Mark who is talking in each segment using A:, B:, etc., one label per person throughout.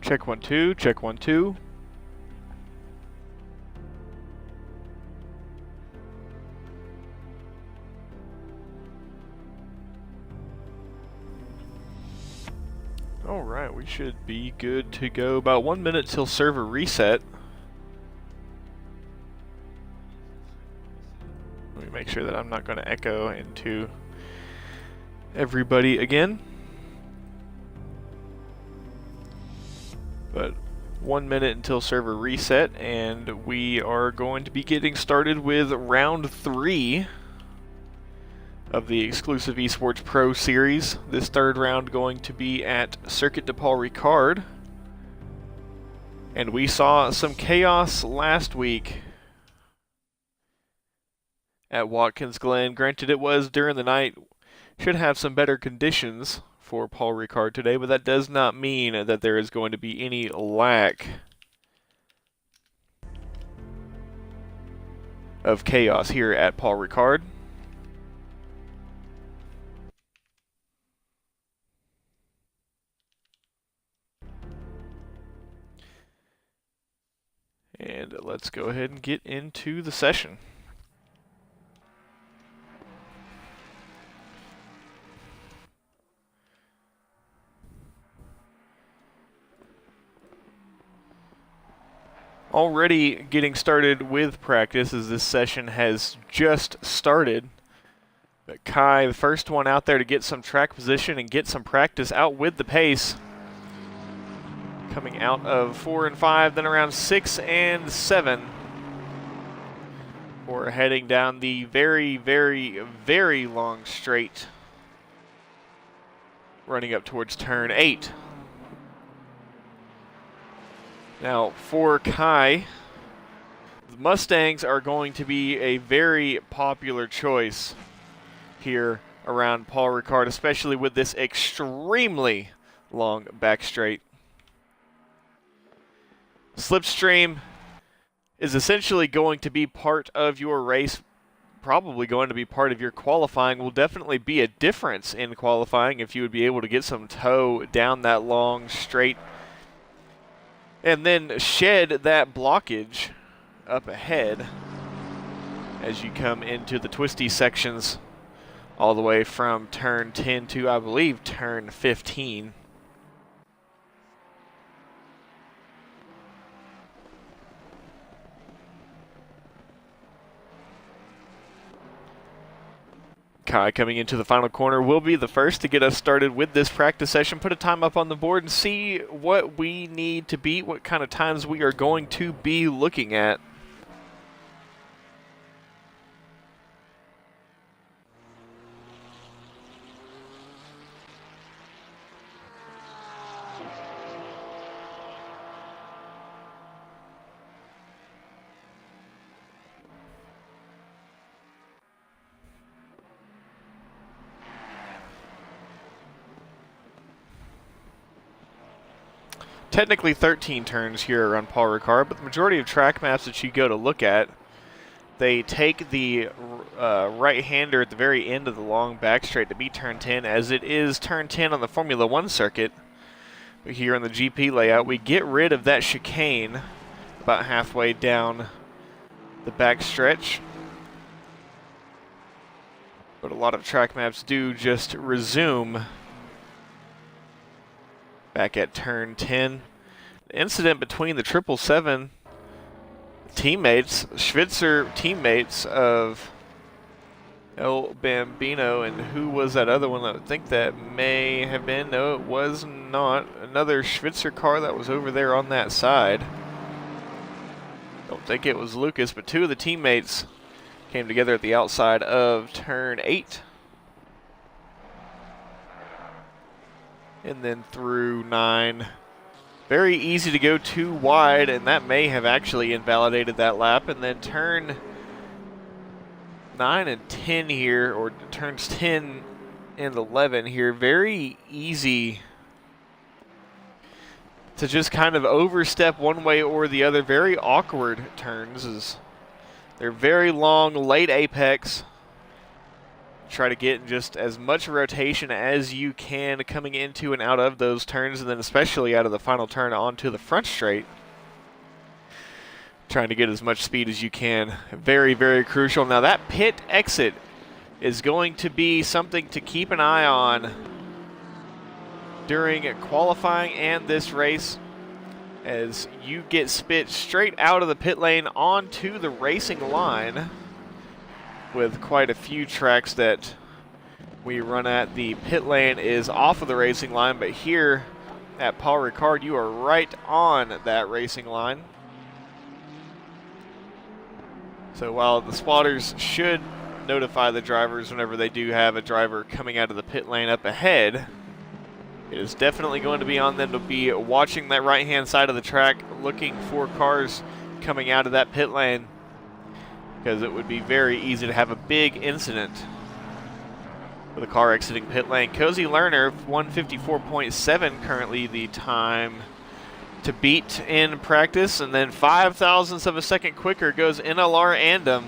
A: Check 1 2, check 1 2. Alright, we should be good to go. About 1 minute till server reset. Let me make sure that I'm not going to echo into everybody again. But 1 minute until server reset, and we are going to be getting started with round 3 of the XCLusive Esports Pro Series. This third round going to be at Circuit de Paul Ricard. And we saw some chaos last week at Watkins Glen. Granted, it was during the night. Should have some better conditions for Paul Ricard today, but that does not mean that there is going to be any lack of chaos here at Paul Ricard. And let's go ahead and get into the session. Already getting started with practice as this session has just started. But Kai, the first one out there to get some track position and get some practice out with the pace. Coming out of 4 and 5, then around 6 and 7. We're heading down the very, very, very long straight, running up towards turn 8. Now, for Kai, the Mustangs are going to be a very popular choice here around Paul Ricard, especially with this extremely long back straight. Slipstream is essentially going to be part of your race, probably going to be part of your qualifying. Will definitely be a difference in qualifying if you would be able to get some toe down that long straight and then shed that blockage up ahead as you come into the twisty sections all the way from turn 10 to, I believe, turn 15. Kai coming into the final corner will be the first to get us started with this practice session. Put a time up on the board and see what we need to beat, what kind of times we are going to be looking at. Technically 13 turns here around Paul Ricard, but the majority of track maps that you go to look at, they take the right-hander at the very end of the long back straight to be turn 10, as it is turn 10 on the Formula 1 circuit. But here on the GP layout, we get rid of that chicane about halfway down the back stretch. But a lot of track maps do just resume back at turn 10. The incident between the 777 teammates, Schwitzer teammates of El Bambino, and who was that other one? I think that may have been, no, it was not, another Schwitzer car that was over there on that side. Don't think it was Lucas, but two of the teammates came together at the outside of turn 8. And then through 9. Very easy to go too wide, and that may have actually invalidated that lap. And then turn 9 and 10 here, or turns 10 and 11 here, very easy to just kind of overstep one way or the other. Very awkward turns, as they're very long, late apex. Try to get just as much rotation as you can coming into and out of those turns, and then especially out of the final turn onto the front straight. Trying to get as much speed as you can. Very, very crucial. Now that pit exit is going to be something to keep an eye on during qualifying and this race, as you get spit straight out of the pit lane onto the racing line. With quite a few tracks that we run at, the pit lane is off of the racing line, but here at Paul Ricard, you are right on that racing line. So while the spotters should notify the drivers whenever they do have a driver coming out of the pit lane up ahead, it is definitely going to be on them to be watching that right-hand side of the track, looking for cars coming out of that pit lane, because it would be very easy to have a big incident with a car exiting pit lane. Cozy Lerner, 154.7 currently the time to beat in practice, and then 0.05 of a second quicker goes NLR Andom.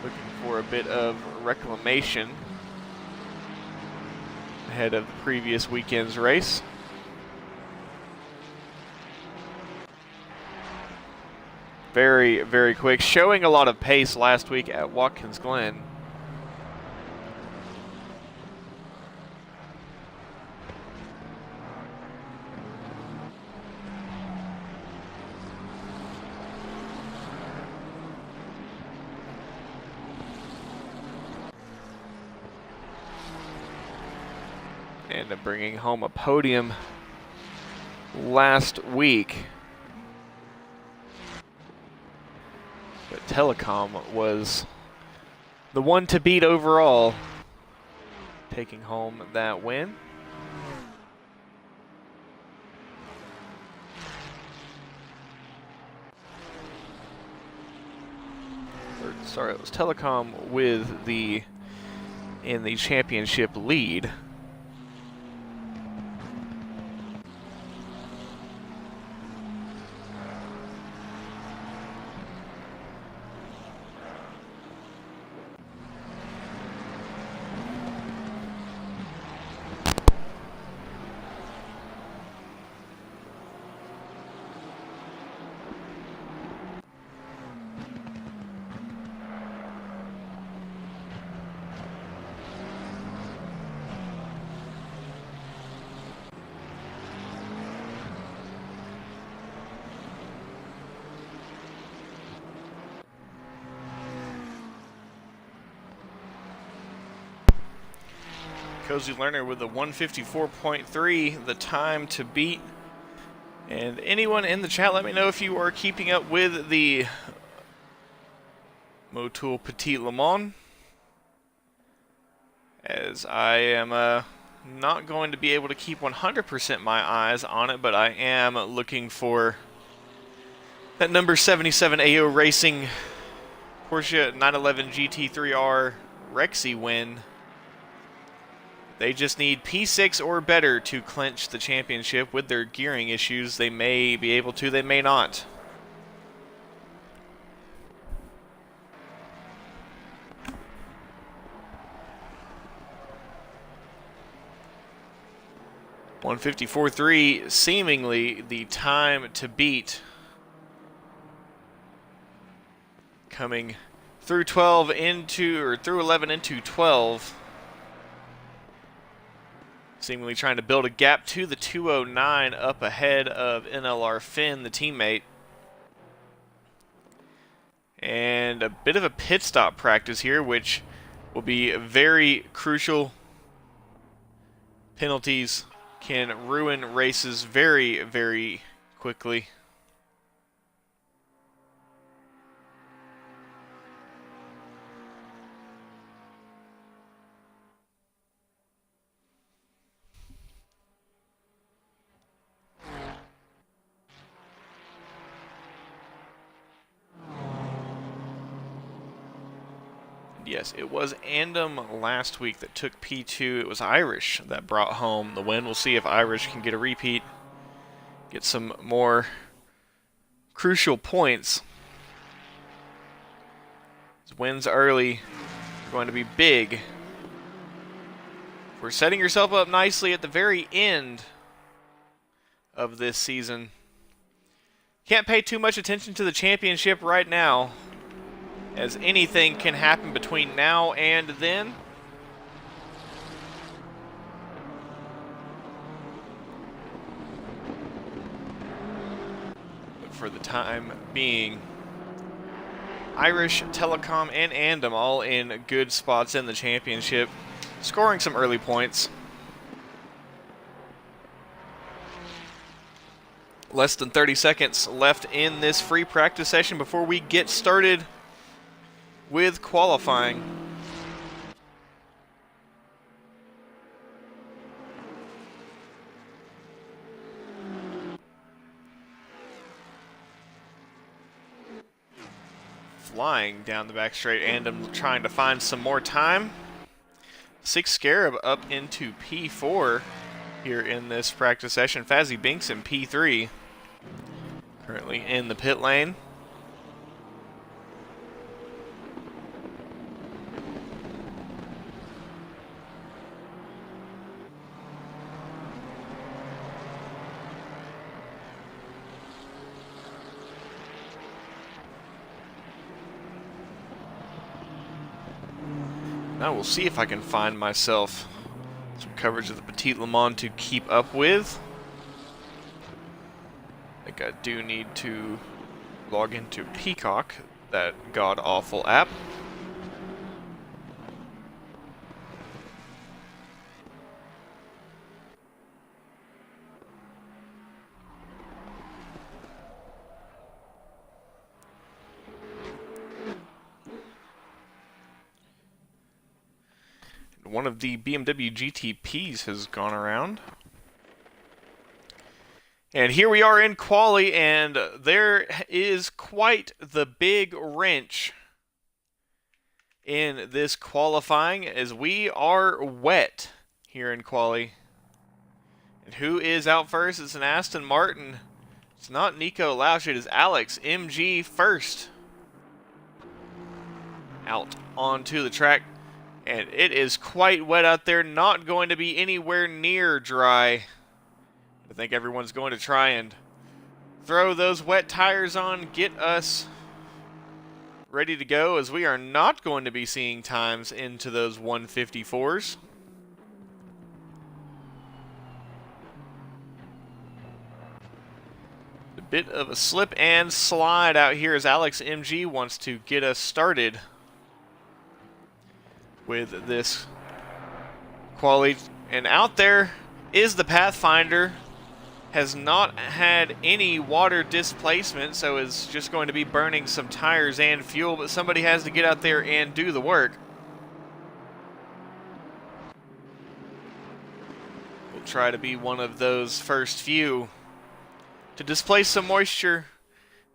A: Looking for a bit of reclamation ahead of the previous weekend's race. Very, very quick, showing a lot of pace last week at Watkins Glen. And bringing home a podium last week. But Telecom was the one to beat overall, taking home that win. Or, sorry, it was Telecom with in the championship lead. Cozy Lerner with a 154.3, the time to beat. And anyone in the chat, let me know if you are keeping up with the Motul Petit Le Mans, as I am not going to be able to keep 100% my eyes on it, but I am looking for that number 77 AO Racing Porsche 911 GT3R Rexy win. They just need P6 or better to clinch the championship. With their gearing issues, they may be able to, they may not. .154.3, seemingly the time to beat. Coming through 12 into, or through 11 into 12. Seemingly trying to build a gap to the 209 up ahead of NLR Finn, the teammate. And a bit of a pit stop practice here, which will be very crucial. Penalties can ruin races very, very quickly. Yes, it was Andom last week that took P2. It was Irish that brought home the win. We'll see if Irish can get a repeat, get some more crucial points. His wins early going to be big. We're setting yourself up nicely at the very end of this season. Can't pay too much attention to the championship right now, as anything can happen between now and then. But for the time being, Irish, Telecom, and Andom all in good spots in the championship, scoring some early points. Less than 30 seconds left in this free practice session before we get started with qualifying. Flying down the back straight, and I'm trying to find some more time. 6 Scarab up into P4 here in this practice session. Fazzy Binks in P3, currently in the pit lane. Now we'll see if I can find myself some coverage of the Petit Le Mans to keep up with. I think I do need to log into Peacock, that god-awful app. One of the BMW GTPs has gone around. And here we are in quali, and there is quite the big wrench in this qualifying, as we are wet here in quali. And who is out first? It's an Aston Martin. It's not Nico Lausch, it is Alex MG first. Out onto the track. And it is quite wet out there, not going to be anywhere near dry. I think everyone's going to try and throw those wet tires on, get us ready to go, as we are not going to be seeing times into those 154s. A bit of a slip and slide out here as Alex MG wants to get us started with this quali. And out there is the Pathfinder. Has not had any water displacement, so is just going to be burning some tires and fuel, but somebody has to get out there and do the work. We'll try to be one of those first few to displace some moisture,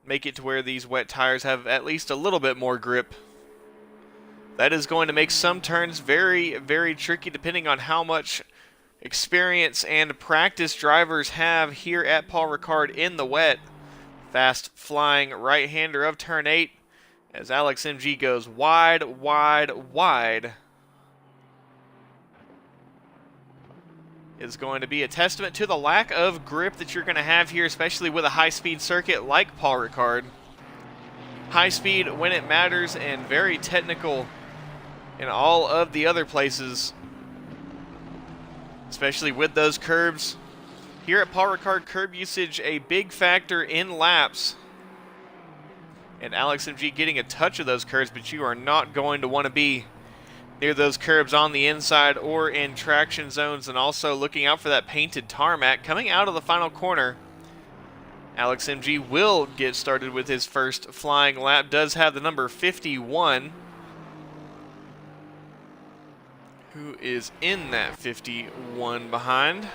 A: make it to where these wet tires have at least a little bit more grip. That is going to make some turns very, very tricky, depending on how much experience and practice drivers have here at Paul Ricard in the wet. Fast flying right-hander of turn 8 as Alex MG goes wide, wide, wide. Is going to be a testament to the lack of grip that you're going to have here, especially with a high-speed circuit like Paul Ricard. High speed when it matters, and very technical in all of the other places, especially with those curbs. Here at Paul Ricard, curb usage a big factor in laps. And Alex MG getting a touch of those curbs, but you are not going to want to be near those curbs on the inside or in traction zones, and also looking out for that painted tarmac. Coming out of the final corner, Alex MG will get started with his first flying lap. Does have the number 51. Who is in that 51 behind?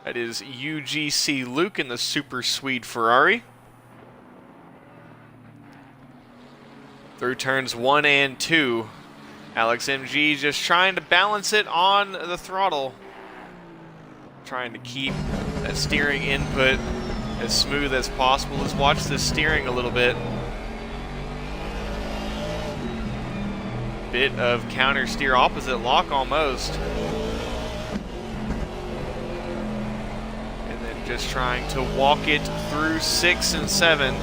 A: That is UGC Luke in the Super Swede Ferrari. Through turns 1 and 2, Alex MG just trying to balance it on the throttle. Trying to keep that steering input as smooth as possible. Let's watch this steering a little bit. bit of counter steer, opposite lock almost. And then just trying to walk it through 6 and 7.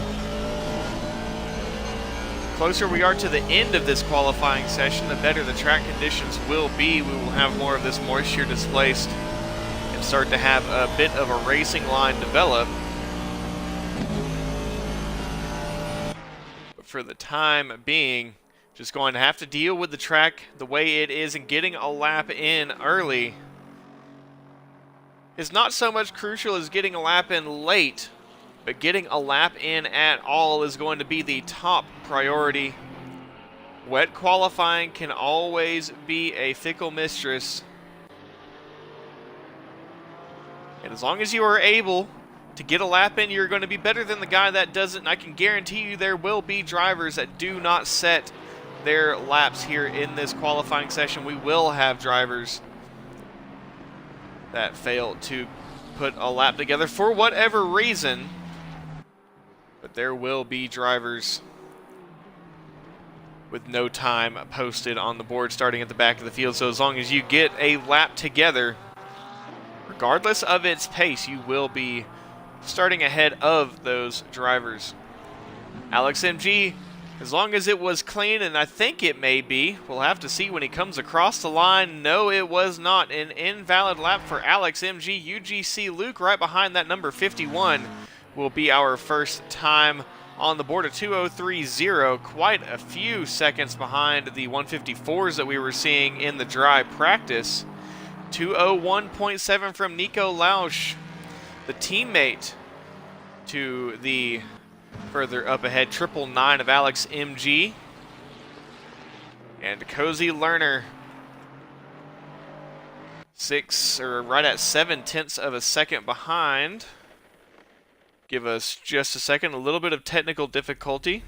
A: Closer we are to the end of this qualifying session, the better the track conditions will be. We will have more of this moisture displaced and start to have a bit of a racing line develop. But for the time being, just going to have to deal with the track the way it is, and getting a lap in early is not so much crucial as getting a lap in late. But getting a lap in at all is going to be the top priority. Wet qualifying can always be a fickle mistress. And as long as you are able to get a lap in, you're going to be better than the guy that doesn't. And I can guarantee you there will be drivers that do not set their laps here in this qualifying session. We will have drivers that fail to put a lap together for whatever reason. But there will be drivers with no time posted on the board starting at the back of the field. So as long as you get a lap together, regardless of its pace, you will be starting ahead of those drivers. Alex MG, as long as it was clean, and I think it may be, we'll have to see when he comes across the line. No, it was not an invalid lap for Alex MG. UGC Luke right behind that number 51. Will be our first time on the board of 2:03.0, quite a few seconds behind the 154s that we were seeing in the dry practice. 2:01.7 from Nico Lausch, the teammate to the further up ahead 999 of Alex MG. And Cozy Lerner, right at 0.7 of a second behind. Give us just a second, a little bit of technical difficulty.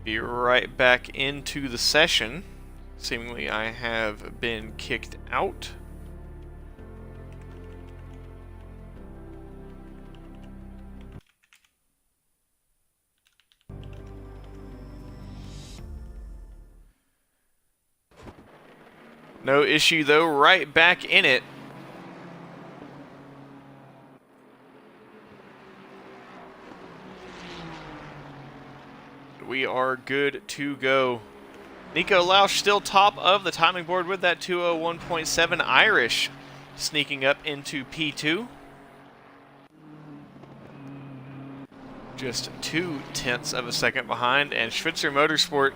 A: Be right back into the session. Seemingly I have been kicked out. No issue though, right back in it. We are good to go. Nico Lausch still top of the timing board with that 2:01.7. Irish sneaking up into P2. Just 0.2 of a second behind, and Schwitzer Motorsport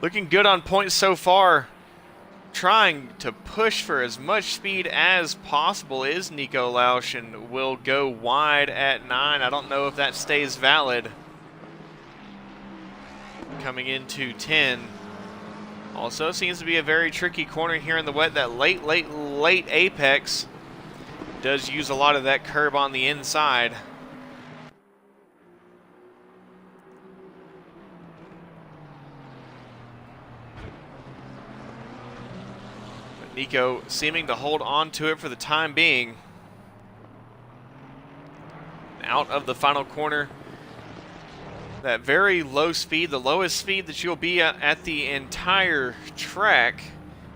A: looking good on points so far. Trying to push for as much speed as possible is Nico Lausch, and will go wide at 9. I don't know if that stays valid. Coming into 10. Also seems to be a very tricky corner here in the wet. That late apex does use a lot of that curb on the inside. But Nico seeming to hold on to it for the time being. Out of the final corner. That very low speed, the lowest speed that you'll be at the entire track,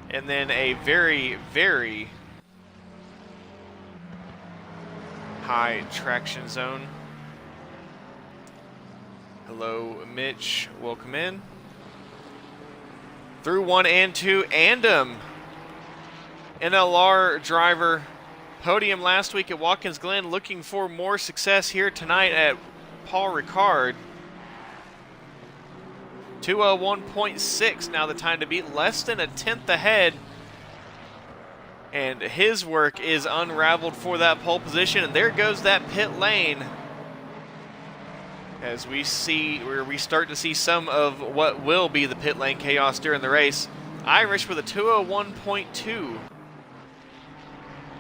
A: and then a very, very high traction zone. Hello, Mitch. Welcome in. Through 1 and 2, Andam, NLR driver, podium last week at Watkins Glen, looking for more success here tonight at Paul Ricard. 2:01.6 now the time to beat, less than 1/10 ahead. And his work is unraveled for that pole position, and there goes that pit lane. As we start to see some of what will be the pit lane chaos during the race. Irish with a 2:01.2.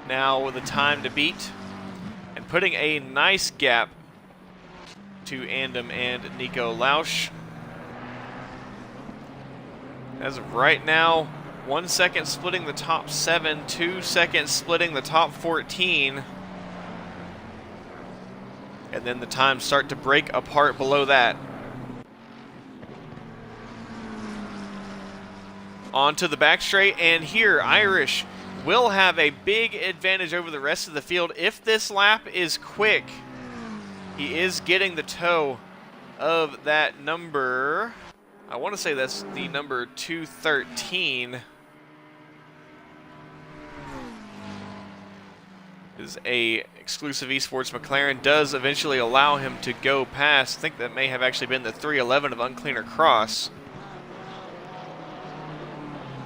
A: Now with the time to beat, and putting a nice gap to Andam and Nico Lausch. As of right now, 1 second splitting the top 7, 2 seconds splitting the top 14. And then the times start to break apart below that. onto the back straight, and here Irish will have a big advantage over the rest of the field if this lap is quick. He is getting the toe of that number, I want to say that's the number 213. Is a exclusive esports McLaren, does eventually allow him to go past. I think that may have actually been the 311 of Uncleaner Cross.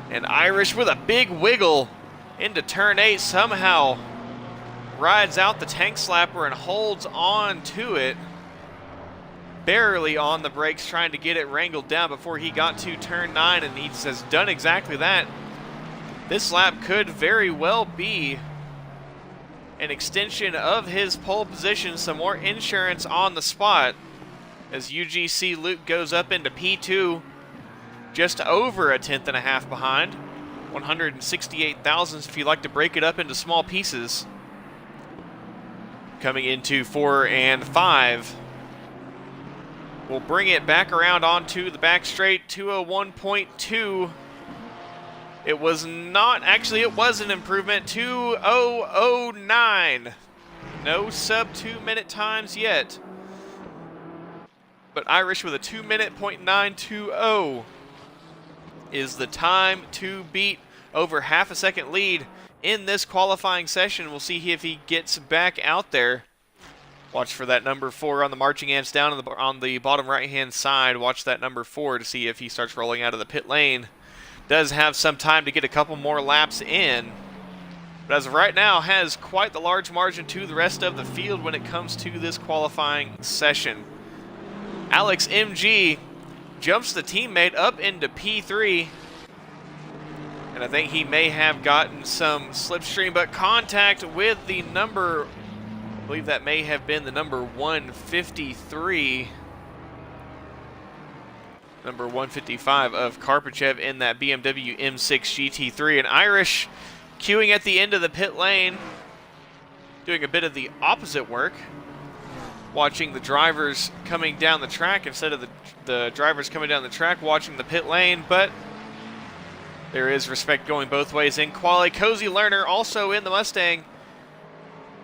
A: And Irish with a big wiggle into turn 8 somehow rides out the tank slapper and holds on to it. Barely on the brakes, trying to get it wrangled down before he got to turn 9, and he has done exactly that. This lap could very well be an extension of his pole position, some more insurance on the spot as XCLusive goes up into P2, just over a tenth and a half behind. 168 thousandths if you like to break it up into small pieces. Coming into 4 and 5. We'll bring it back around onto the back straight, 201.2. It was not, actually it was an improvement, 2009. No sub 2 minute times yet. But Irish with a 2 minute .920 is the time to beat, over half a second lead in this qualifying session. We'll see if he gets back out there. Watch for that number 4 on the marching ants down on the bottom right hand side. Watch that number 4 to see if he starts rolling out of the pit lane. Does have some time to get a couple more laps in, but as of right now has quite the large margin to the rest of the field when it comes to this qualifying session. Alex MG jumps the teammate up into P3, and I think he may have gotten some slipstream, but contact with the number, I believe that may have been the number 153. Number 155 of Karpachev in that BMW M6 GT3. And Irish queuing at the end of the pit lane, doing a bit of the opposite work, watching the drivers coming down the track instead of the drivers coming down the track, watching the pit lane. But there is respect going both ways in quali. Cozy Lerner also in the Mustang,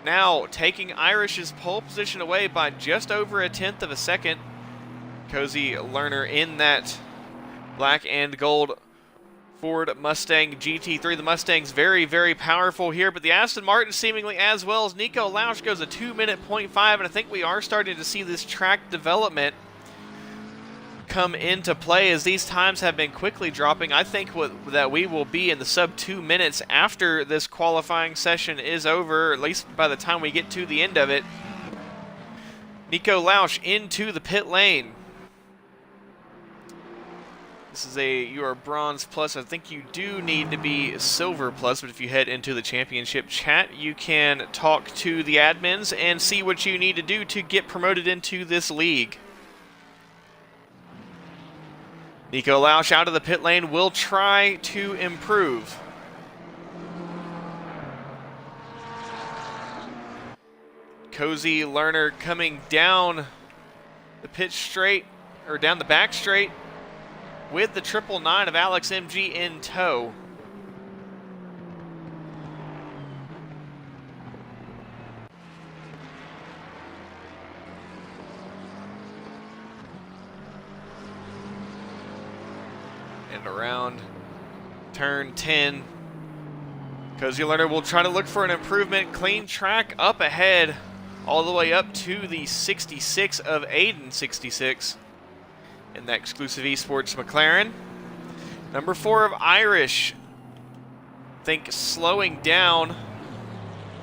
A: now taking Irish's pole position away by just over a tenth of a second. Cozy Lerner in that black and gold Ford Mustang GT3. The Mustang's very, very powerful here, but the Aston Martin seemingly as well. As Nico Lausch goes a 2 minute .5, and I think we are starting to see this track development come into play as these times have been quickly dropping. I think that we will be in the sub 2 minutes after this qualifying session is over, at least by the time we get to the end of it. Nico Lausch into the pit lane. This is you are bronze plus. I think you do need to be silver plus, but if you head into the championship chat, you can talk to the admins and see what you need to do to get promoted into this league. Nico Lausch out of the pit lane will try to improve. Cozy Lerner coming down the pit straight, or down the back straight, with the 999 of Alex MG in tow. And around turn 10, Cozy Lerner will try to look for an improvement. Clean track up ahead, all the way up to the 66 of Aiden 66. In that exclusive esports McLaren. Number 4 of Irish, I think slowing down,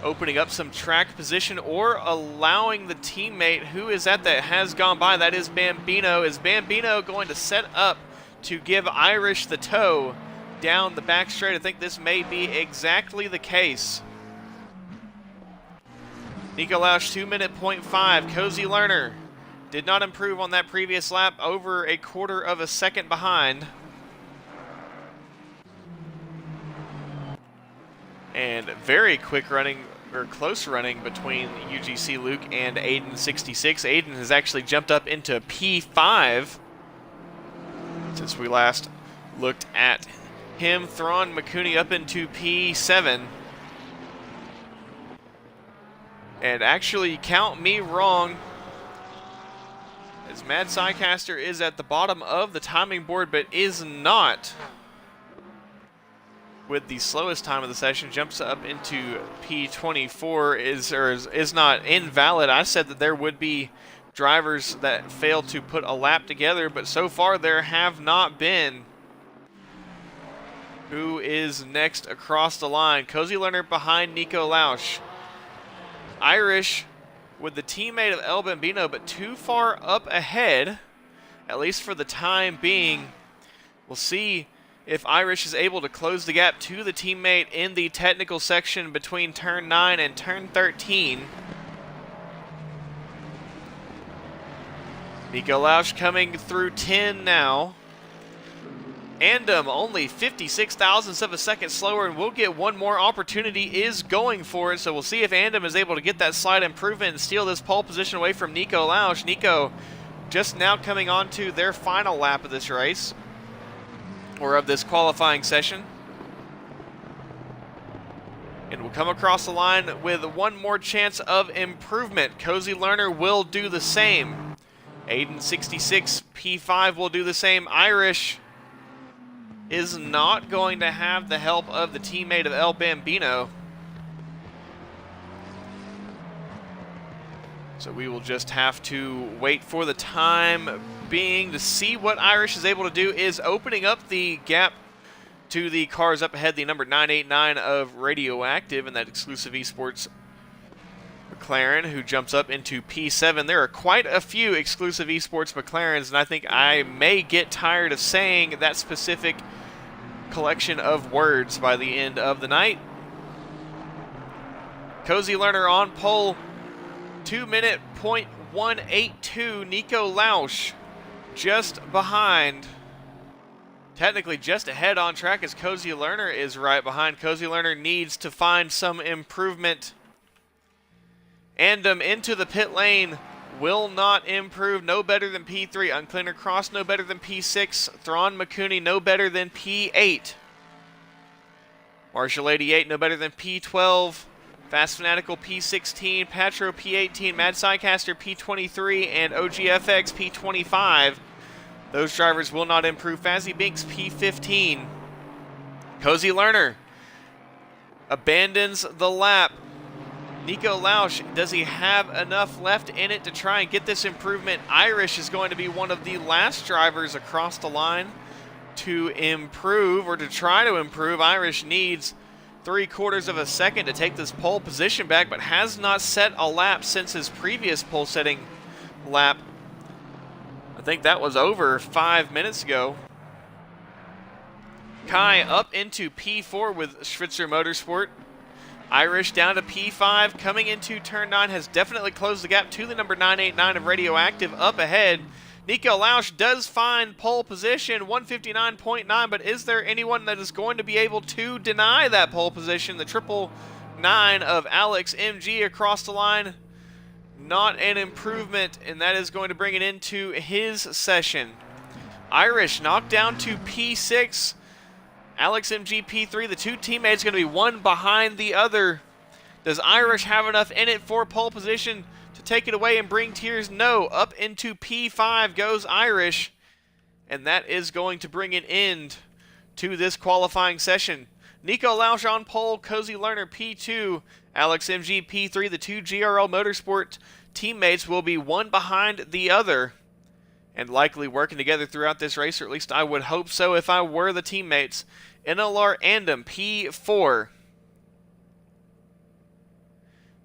A: opening up some track position, or allowing the teammate who is at that has gone by, that is Bambino. Is Bambino going to set up to give Irish the tow down the back straight? I think this may be exactly the case. Nico Lausch 2 minute .5. Cozy Lerner did not improve on that previous lap, over a quarter of a second behind. And very quick running, or close running, between XCLusive and Aiden 66. Aiden has actually jumped up into P5 since we last looked at him, Thrawn McCooney, up into P7. And actually, count me wrong, as Mad Psycaster is at the bottom of the timing board, but is not with the slowest time of the session. Jumps up into P24, is not invalid. I said that there would be drivers that failed to put a lap together, but so far there have not been. Who is next across the line? Cozy Lerner behind Nico Lausch. Irish with the teammate of El Bambino, but too far up ahead, at least for the time being. We'll see if Irish is able to close the gap to the teammate in the technical section between turn 9 and turn 13. Nico Lausch coming through 10 now. Andom only 56 thousandths of a second slower, and we'll get one more opportunity, is going for it. So we'll see if Andom is able to get that slight improvement and steal this pole position away from Nico Lausch. Nico just now coming on to their final lap of this race, or of this qualifying session. And we'll come across the line with one more chance of improvement. Cozy Lerner will do the same. Aiden 66 P5 will do the same. Irish is not going to have the help of the teammate of El Bambino. So we will just have to wait for the time being to see what Irish is able to do. Is opening up the gap to the cars up ahead, the number 989 of Radioactive and that exclusive esports McLaren, who jumps up into P7. There are quite a few exclusive esports McLarens, and I think I may get tired of saying that specific collection of words by the end of the night. Cozy Lerner on pole, 2-minute .182. Nico Lausch just behind, technically just ahead on track, as Cozy Lerner is right behind. Cozy Lerner needs to find some improvement. Andom into the pit lane, will not improve, no better than P3. Uncleaner Cross, no better than P6. Thrawn McCooney, no better than P8. Marshall 88, no better than P12. Fast Fanatical P16, Patro P18, Mad Psycaster P23, and OGFX P25. Those drivers will not improve. Fazzy Binks P15. Cozy Lerner abandons the lap. Nico Lausch, does he have enough left in it to try and get this improvement? Irish is going to be one of the last drivers across the line to improve, or to try to improve. Irish needs 3/4 of a second to take this pole position back, but has not set a lap since his previous pole setting lap. I think that was over 5 minutes ago. Kai up into P4 with Schwitzer Motorsport. Irish down to P5, coming into turn 9, has definitely closed the gap to the number 989 of Radioactive up ahead. Nico Lausch does find pole position, 159.9, but is there anyone that is going to be able to deny that pole position? The 999 of Alex MG across the line, not an improvement, and that is going to bring it into his session. Irish knocked down to P6. Alex MG P3, the two teammates going to be one behind the other. Does Irish have enough in it for pole position to take it away and bring tears? No. Up into P5 goes Irish, and that is going to bring an end to this qualifying session. Nico Lausch on pole, Cozy Lerner P2, Alex MG P3. The two GRL Motorsport teammates will be one behind the other and likely working together throughout this race, or at least I would hope so if I were the teammates. NLR Andom P4.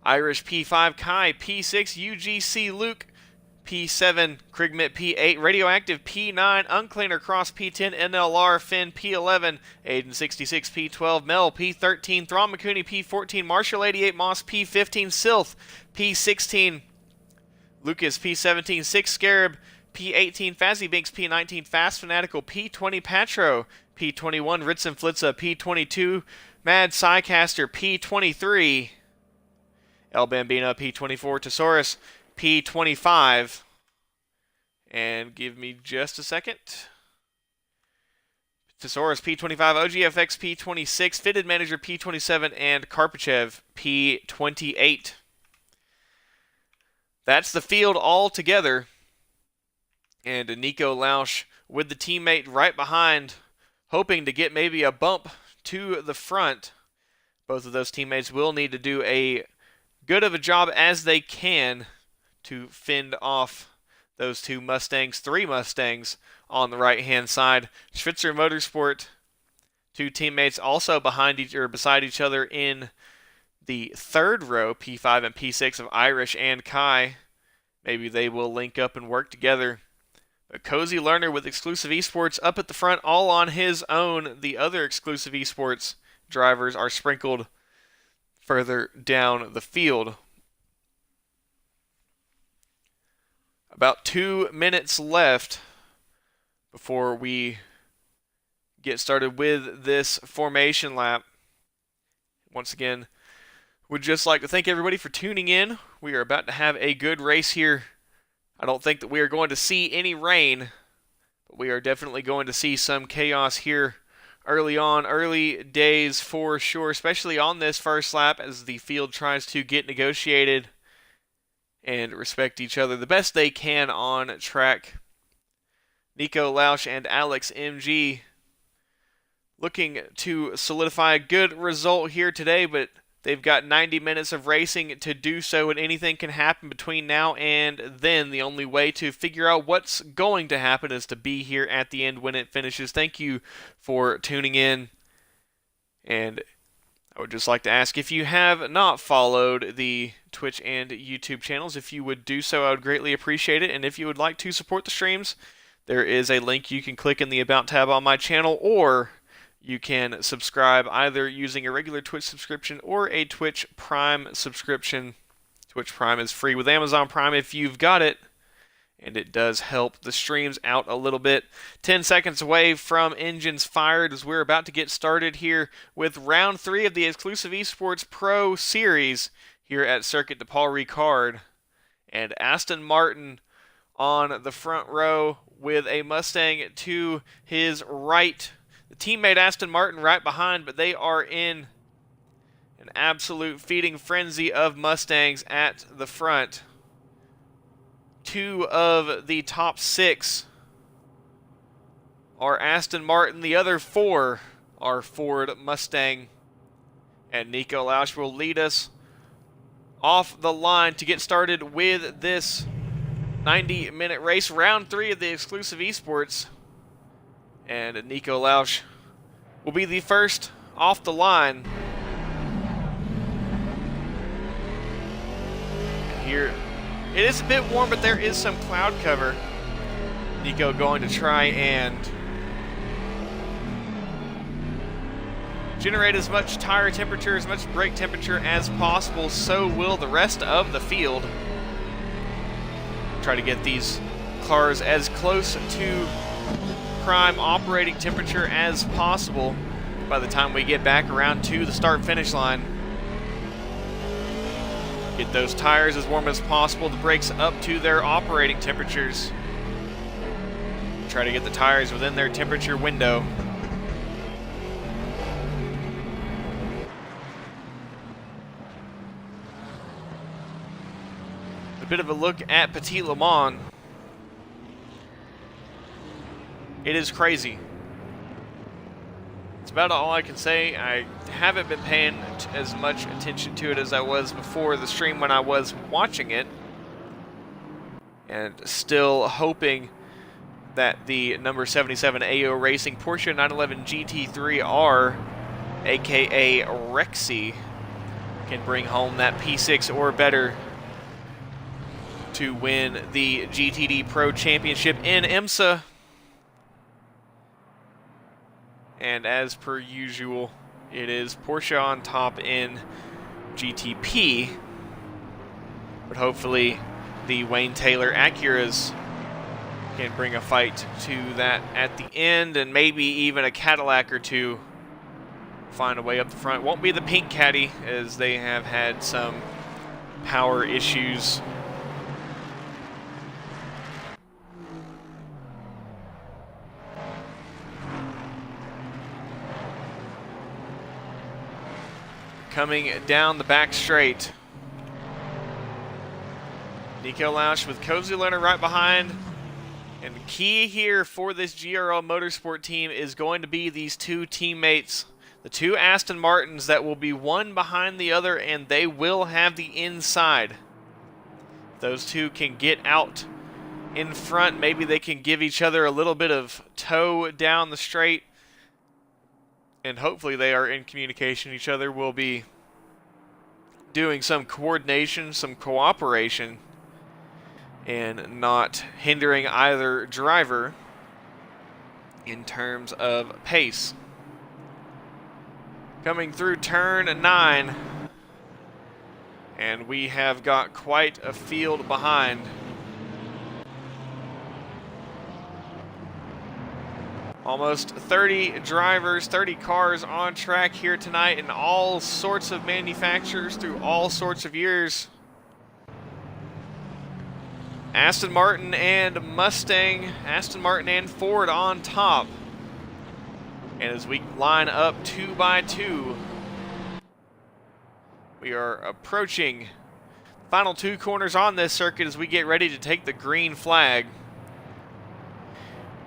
A: Irish P5, Kai P6, UGC Luke P7, Krigmit P8, Radioactive P9, Uncleaner Cross P10, NLR Finn P11, Aiden 66 P12, Mel P13, Thrawn McCooney P14, Marshall 88, Moss P15, Sylth P16, Lucas P17, Six Scarab P18, Fazzy Binks P19, Fast Fanatical P20, Patro P21, Ritz and Flitza P22, Mad Psycaster P23, El Bambino P24, Tesaurus P25, and give me just a second Thesaurus P25, OGFX P26, Fitted Manager P27, and Karpachev P28. That's the field all together. And Nico Lausch with the teammate right behind, hoping to get maybe a bump to the front. Both of those teammates will need to do a good of a job as they can to fend off those three Mustangs on the right-hand side. Schwitzer Motorsport, two teammates also beside each other in the third row, P5 and P6 of Irish and Kai. Maybe they will link up and work together. But Cozy Lerner with XCLusive Esports up at the front, all on his own. The other XCLusive Esports drivers are sprinkled further down the field. About 2 minutes left before we get started with this formation lap. Once again, would just like to thank everybody for tuning in. We are about to have a good race here. I don't think that we are going to see any rain, but we are definitely going to see some chaos here early days for sure, especially on this first lap as the field tries to get negotiated and respect each other the best they can on track. Nico Lausch and Alex MG looking to solidify a good result here today, but they've got 90 minutes of racing to do so, and anything can happen between now and then. The only way to figure out what's going to happen is to be here at the end when it finishes. Thank you for tuning in. And I would just like to ask, if you have not followed the Twitch and YouTube channels, if you would do so, I would greatly appreciate it. And if you would like to support the streams, there is a link you can click in the About tab on my channel, or you can subscribe either using a regular Twitch subscription or a Twitch Prime subscription. Twitch Prime is free with Amazon Prime if you've got it, and it does help the streams out a little bit. 10 seconds away from engines fired as we're about to get started here with round 3 of the XCLusive Esports Pro Series here at Circuit de Paul Ricard. And Aston Martin on the front row with a Mustang to his right. The teammate Aston Martin right behind, but they are in an absolute feeding frenzy of Mustangs at the front. 2 of the top 6 are Aston Martin. The other 4 are Ford Mustang. And Nico Lausch will lead us off the line to get started with this 90-minute race. Round 3 of the XCLusive Esports. And Nico Lausch will be the first off the line. Here, it is a bit warm, but there is some cloud cover. Nico going to try and generate as much tire temperature, as much brake temperature as possible. So will the rest of the field. Try to get these cars as close to prime operating temperature as possible by the time we get back around to the start-finish line. Get those tires as warm as possible, the brakes up to their operating temperatures. Try to get the tires within their temperature window. A bit of a look at Petit Le Mans. It is crazy. It's about all I can say. I haven't been paying as much attention to it as I was before the stream when I was watching it. And still hoping that the number 77 AO Racing Porsche 911 GT3R, aka Rexy, can bring home that P6 or better to win the GTD Pro Championship in IMSA. And as per usual, it is Porsche on top in GTP. But hopefully the Wayne Taylor Acuras can bring a fight to that at the end, and maybe even a Cadillac or two find a way up the front. Won't be the pink Caddy, as they have had some power issues. coming down the back straight. Nico Lausch with Cozy Lerner right behind. And the key here for this GRL Motorsport team is going to be these two teammates, the two Aston Martins that will be one behind the other, and they will have the inside. Those two can get out in front. Maybe they can give each other a little bit of tow down the straight. And hopefully they are in communication. Each other will be doing some coordination, some cooperation, and not hindering either driver in terms of pace. Coming through turn 9, and we have got quite a field behind. Almost 30 drivers, 30 cars on track here tonight, and all sorts of manufacturers through all sorts of years. Aston Martin and Mustang, Aston Martin and Ford on top. And as we line up 2 by 2, we are approaching the final 2 corners on this circuit as we get ready to take the green flag.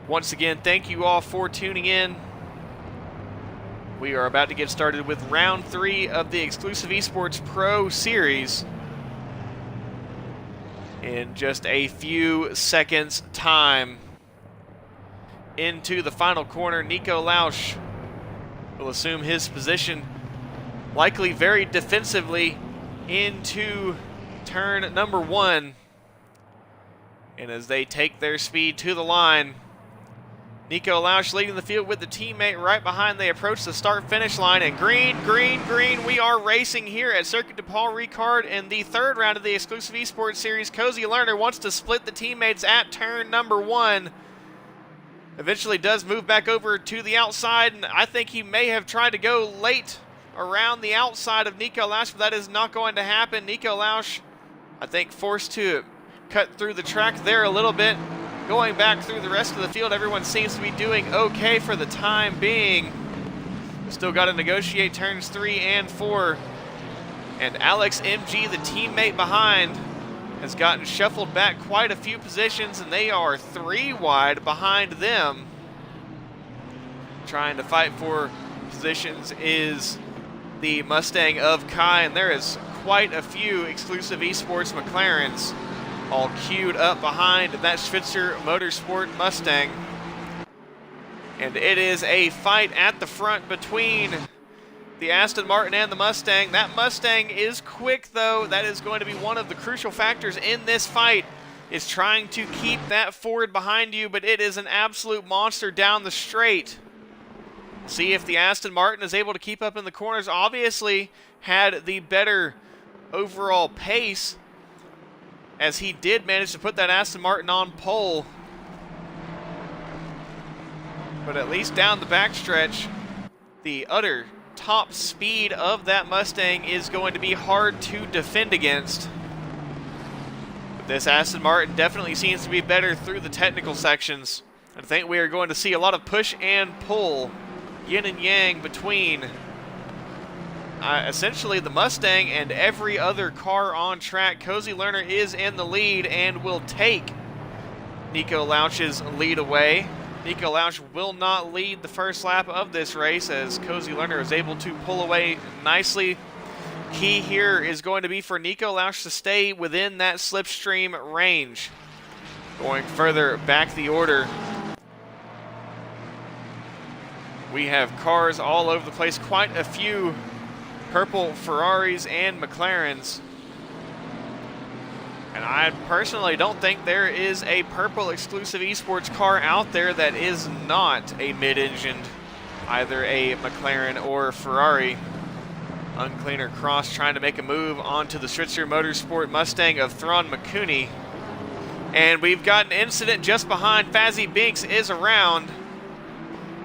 A: Once again, thank you all for tuning in. We are about to get started with round 3 of the XCLusive Esports Pro Series. In just a few seconds' time. Into the final corner, Nico Lausch will assume his position, likely very defensively, into turn number 1. And as they take their speed to the line, Nico Lausch leading the field with the teammate right behind. They approach the start-finish line, and green, green, green. We are racing here at Circuit de Paul Ricard in the 3rd round of the XCLusive Esports Series. Cozy Lerner wants to split the teammates at turn number 1. Eventually does move back over to the outside, and I think he may have tried to go late around the outside of Nico Lausch, but that is not going to happen. Nico Lausch, I think, forced to cut through the track there a little bit. Going back through the rest of the field, everyone seems to be doing okay for the time being. Still got to negotiate turns 3 and 4. And Alex MG, the teammate behind, has gotten shuffled back quite a few positions, and they are 3 wide behind them. Trying to fight for positions is the Mustang of Kai, and there is quite a few XCLusive Esports McLarens all queued up behind that Schwitzer Motorsport Mustang. And it is a fight at the front between the Aston Martin and the Mustang. That Mustang is quick, though. That is going to be one of the crucial factors in this fight, is trying to keep that Ford behind you, but it is an absolute monster down the straight. See if the Aston Martin is able to keep up in the corners. Obviously had the better overall pace, as he did manage to put that Aston Martin on pole. But at least down the backstretch, the utter top speed of that Mustang is going to be hard to defend against. But this Aston Martin definitely seems to be better through the technical sections. I think we are going to see a lot of push and pull, yin and yang, between essentially the Mustang and every other car on track. Cozy Lerner is in the lead and will take Nico Lausch's lead away. Nico Lausch will not lead the first lap of this race, as Cozy Lerner is able to pull away nicely. Key here is going to be for Nico Lausch to stay within that slipstream range. Going further back the order, we have cars all over the place, quite a few purple Ferraris and McLarens. And I personally don't think there is a purple XCLusive Esports car out there that is not a mid-engined, either a McLaren or Ferrari. Uncleaner Cross trying to make a move onto the Schwitzer Motorsport Mustang of Thron McCooney. And we've got an incident just behind. Fazzy Binks is around.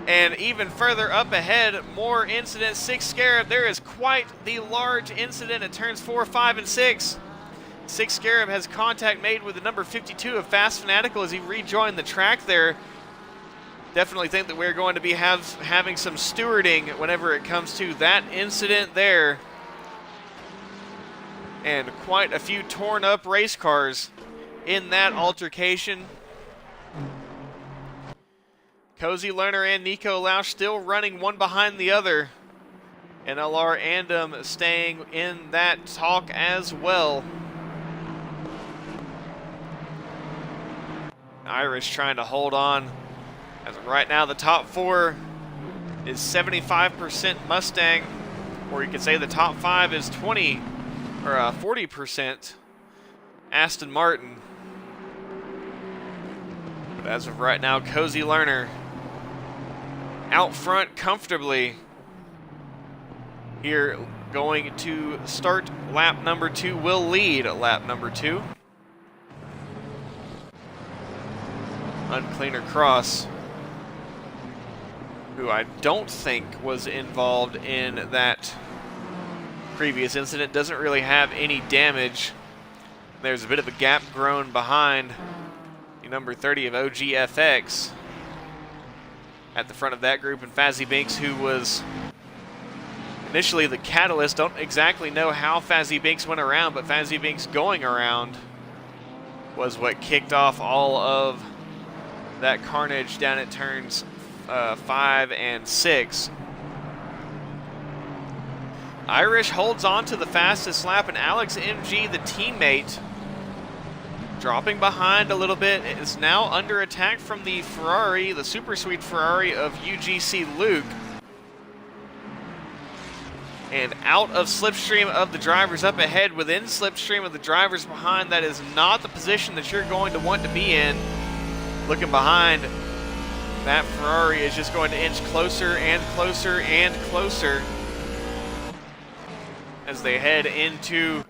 A: And even further up ahead, more incidents. 6 Scarab, there is quite the large incident at turns 4, 5, and 6. 6 Scarab has contact made with the number 52 of Fast Fanatical as he rejoined the track there. Definitely think that we're going to be having some stewarding whenever it comes to that incident there. And quite a few torn up race cars in that altercation. Cozy Lerner and Nico Lausch still running one behind the other. And LR Andom staying in that talk as well. Irish trying to hold on. As of right now, the top four is 75% Mustang, or you could say the top five is 40% Aston Martin. But as of right now, Cozy Lerner out front comfortably here, going to start lap number 2, will lead lap number 2. Uncleaner Cross, who I don't think was involved in that previous incident, doesn't really have any damage. There's a bit of a gap grown behind the number 30 of OGFX at the front of that group, and Fazzy Binks, who was initially the catalyst. Don't exactly know how Fazzy Binks went around, but Fazzy Binks going around was what kicked off all of that carnage down at turns 5 and 6. Irish holds on to the fastest lap, and Alex MG, the teammate, dropping behind a little bit, is now under attack from the Ferrari, the super sweet Ferrari of UGC Luke. And out of slipstream of the drivers up ahead, within slipstream of the drivers behind. That is not the position that you're going to want to be in. Looking behind, that Ferrari is just going to inch closer and closer and closer as they head into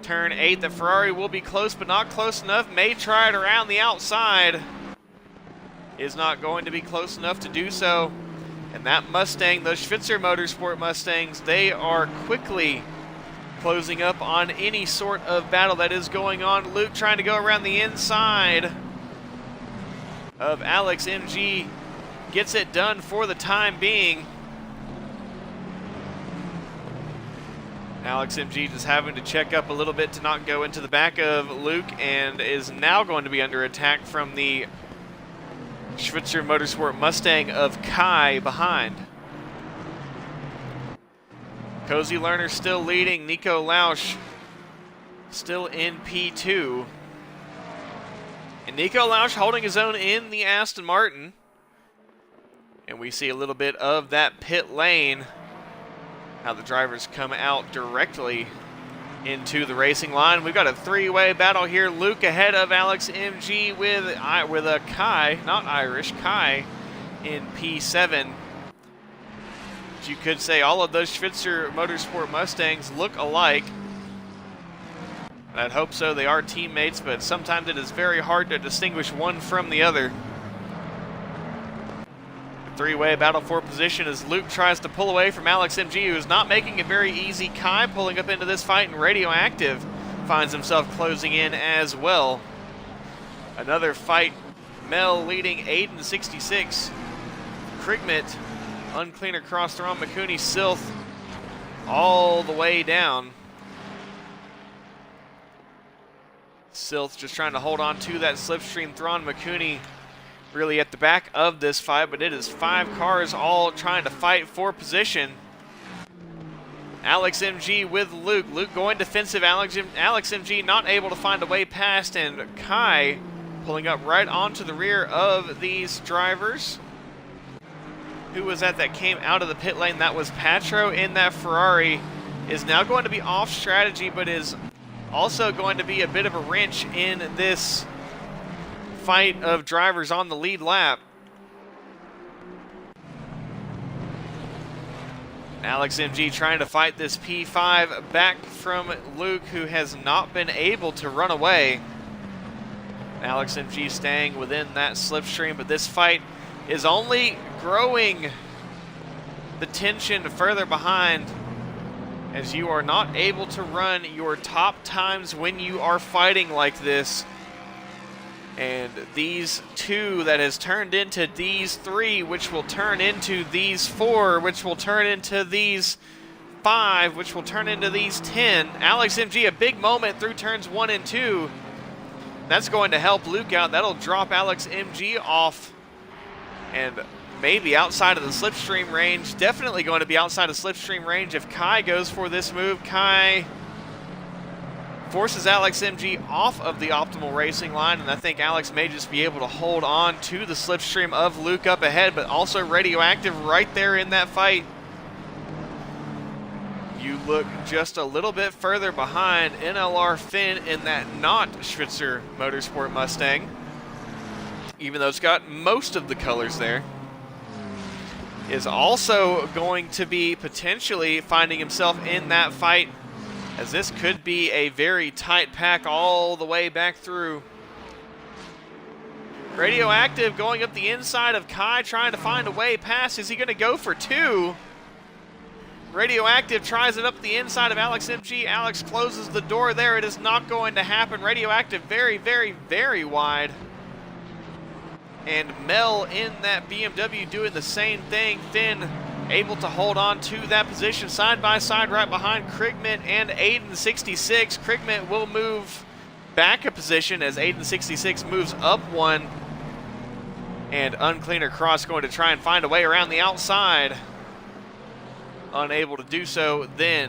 A: turn 8. The Ferrari will be close, but not close enough. May try it around the outside. Is not going to be close enough to do so. And that Mustang, those Schwitzer Motorsport Mustangs, they are quickly closing up on any sort of battle that is going on. Luke trying to go around the inside of Alex MG. Gets it done for the time being. Alex MG just having to check up a little bit to not go into the back of Luke, and is now going to be under attack from the Schwitzer Motorsport Mustang of Kai behind. Cozy Lerner still leading. Nico Lausch still in P2. And Nico Lausch holding his own in the Aston Martin. And we see a little bit of that pit lane. How the drivers come out directly into the racing line. We've got a three-way battle here. Luke ahead of Alex MG with a Kai, not Irish, Kai in P7. But you could say all of those Schwitzer Motorsport Mustangs look alike. I'd hope so. They are teammates, but sometimes it is very hard to distinguish one from the other. Three-way battle for position as Luke tries to pull away from Alex MG, who is not making it very easy. Kai pulling up into this fight, and Radioactive finds himself closing in as well. Another fight. Mel leading Aiden 66. Krigmit, Uncleaner Cross, Theron McCooney, Silth all the way down. Silth just trying to hold on to that slipstream. Theron McCooney really at the back of this fight, but it is 5 cars all trying to fight for position. Alex MG with Luke. Luke going defensive. Alex MG not able to find a way past, and Kai pulling up right onto the rear of these drivers. Who was that came out of the pit lane? That was Patro in that Ferrari. Is now going to be off strategy, but is also going to be a bit of a wrench in this fight of drivers on the lead lap. Alex MG trying to fight this P5 back from Luke, who has not been able to run away. Alex MG staying within that slipstream, but this fight is only growing the tension further behind, as you are not able to run your top times when you are fighting like this. And these 2 that has turned into these 3, which will turn into these 4, which will turn into these 5, which will turn into these 10. Alex MG, a big moment through turns 1 and 2. That's going to help Luke out. That'll drop Alex MG off and maybe outside of the slipstream range. Definitely going to be outside of slipstream range if Kai goes for this move. Kai forces Alex MG off of the optimal racing line, and I think Alex may just be able to hold on to the slipstream of Luke up ahead, but also Radioactive right there in that fight. You look just a little bit further behind NLR Finn in that not Schwitzer Motorsport Mustang, even though it's got most of the colors there. Is also going to be potentially finding himself in that fight, as this could be a very tight pack all the way back through. Radioactive going up the inside of Kai, trying to find a way past. Is he going to go for 2? Radioactive tries it up the inside of Alex MG. Alex closes the door there. It is not going to happen. Radioactive very, very, very wide. And Mel in that BMW doing the same thing. Finn able to hold on to that position side by side right behind Krigman and Aiden66. Krigman will move back a position as Aiden66 moves up 1. And Uncleaner Cross going to try and find a way around the outside. Unable to do so then.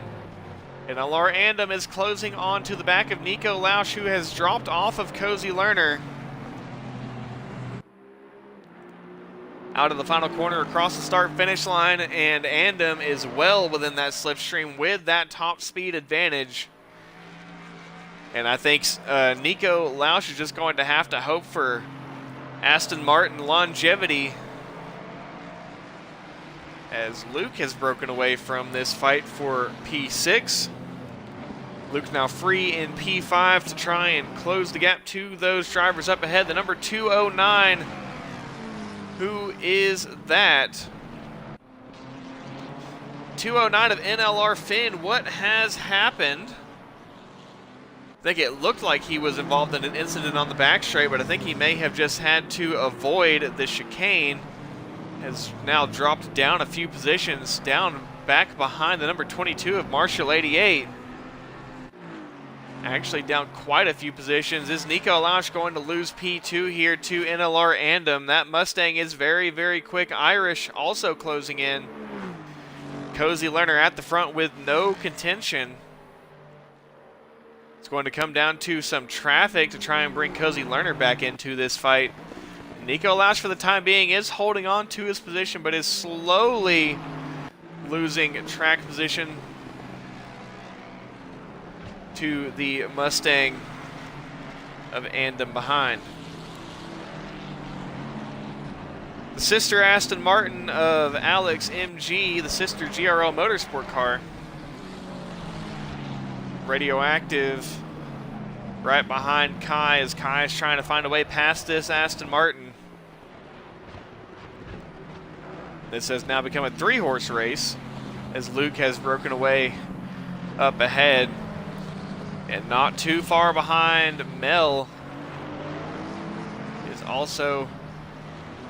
A: And LR Andom is closing on to the back of Nico Lausch, who has dropped off of Cozy Lerner. Out of the final corner across the start-finish line, and Andom is well within that slipstream with that top speed advantage. And I think Nico Lausch is just going to have to hope for Aston Martin longevity, as Luke has broken away from this fight for P6. Luke now free in P5 to try and close the gap to those drivers up ahead. The number 209, who is that? 209 of NLR Finn. What has happened? I think it looked like he was involved in an incident on the back straight, but I think he may have just had to avoid the chicane. Has now dropped down a few positions, down back behind the number 22 of Marshall 88. Actually down quite a few positions. Is Nico Lausch going to lose P2 here to NLR Andom? That Mustang is very, very quick. Irish also closing in. Cozy Lerner at the front with no contention. It's going to come down to some traffic to try and bring Cozy Lerner back into this fight. Nico Lausch, for the time being, is holding on to his position, but is slowly losing track position to the Mustang of Andom behind. The sister Aston Martin of Alex MG, the sister GRL Motorsport car. Radioactive right behind Kai, as Kai is trying to find a way past this Aston Martin. This has now become a 3-horse race, as Luke has broken away up ahead. And not too far behind, Mel is also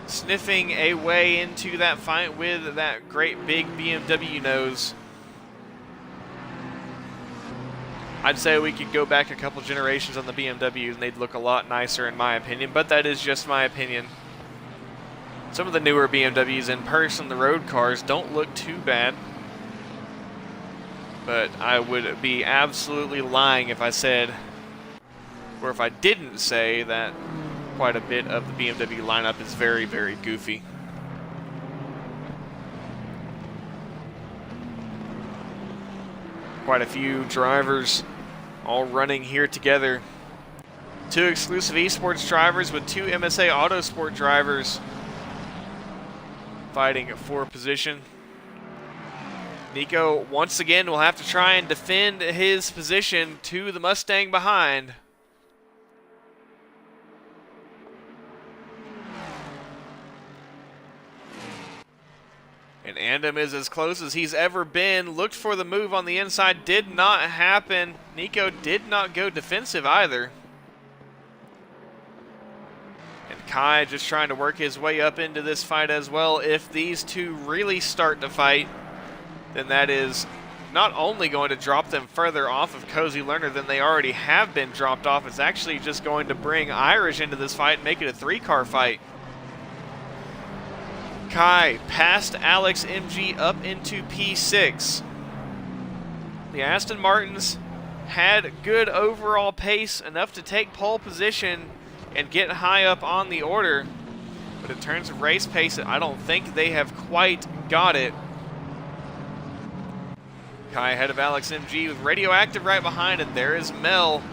A: sniffing a way into that fight with that great big BMW nose. I'd say we could go back a couple generations on the BMWs and they'd look a lot nicer in my opinion, but that is just my opinion. Some of the newer BMWs in person, the road cars, don't look too bad. But I would be absolutely lying if I said, or if I didn't say, that quite a bit of the BMW lineup is very, very goofy. Quite a few drivers all running here together. 2 exclusive esports drivers with 2 MSA Autosport drivers fighting for position. Nico once again will have to try and defend his position to the Mustang behind. And Andom is as close as he's ever been. Looked for the move on the inside, did not happen. Nico did not go defensive either. And Kai just trying to work his way up into this fight as well. If these two really start to fight, then that is not only going to drop them further off of Cozy Learner than they already have been dropped off, it's actually just going to bring Irish into this fight and make it a 3-car fight. Kai past Alex MG up into P6. The Aston Martins had good overall pace, enough to take pole position and get high up on the order. But in terms of race pace, I don't think they have quite got it. Kai ahead of Alex MG with Radioactive right behind, and there is Mel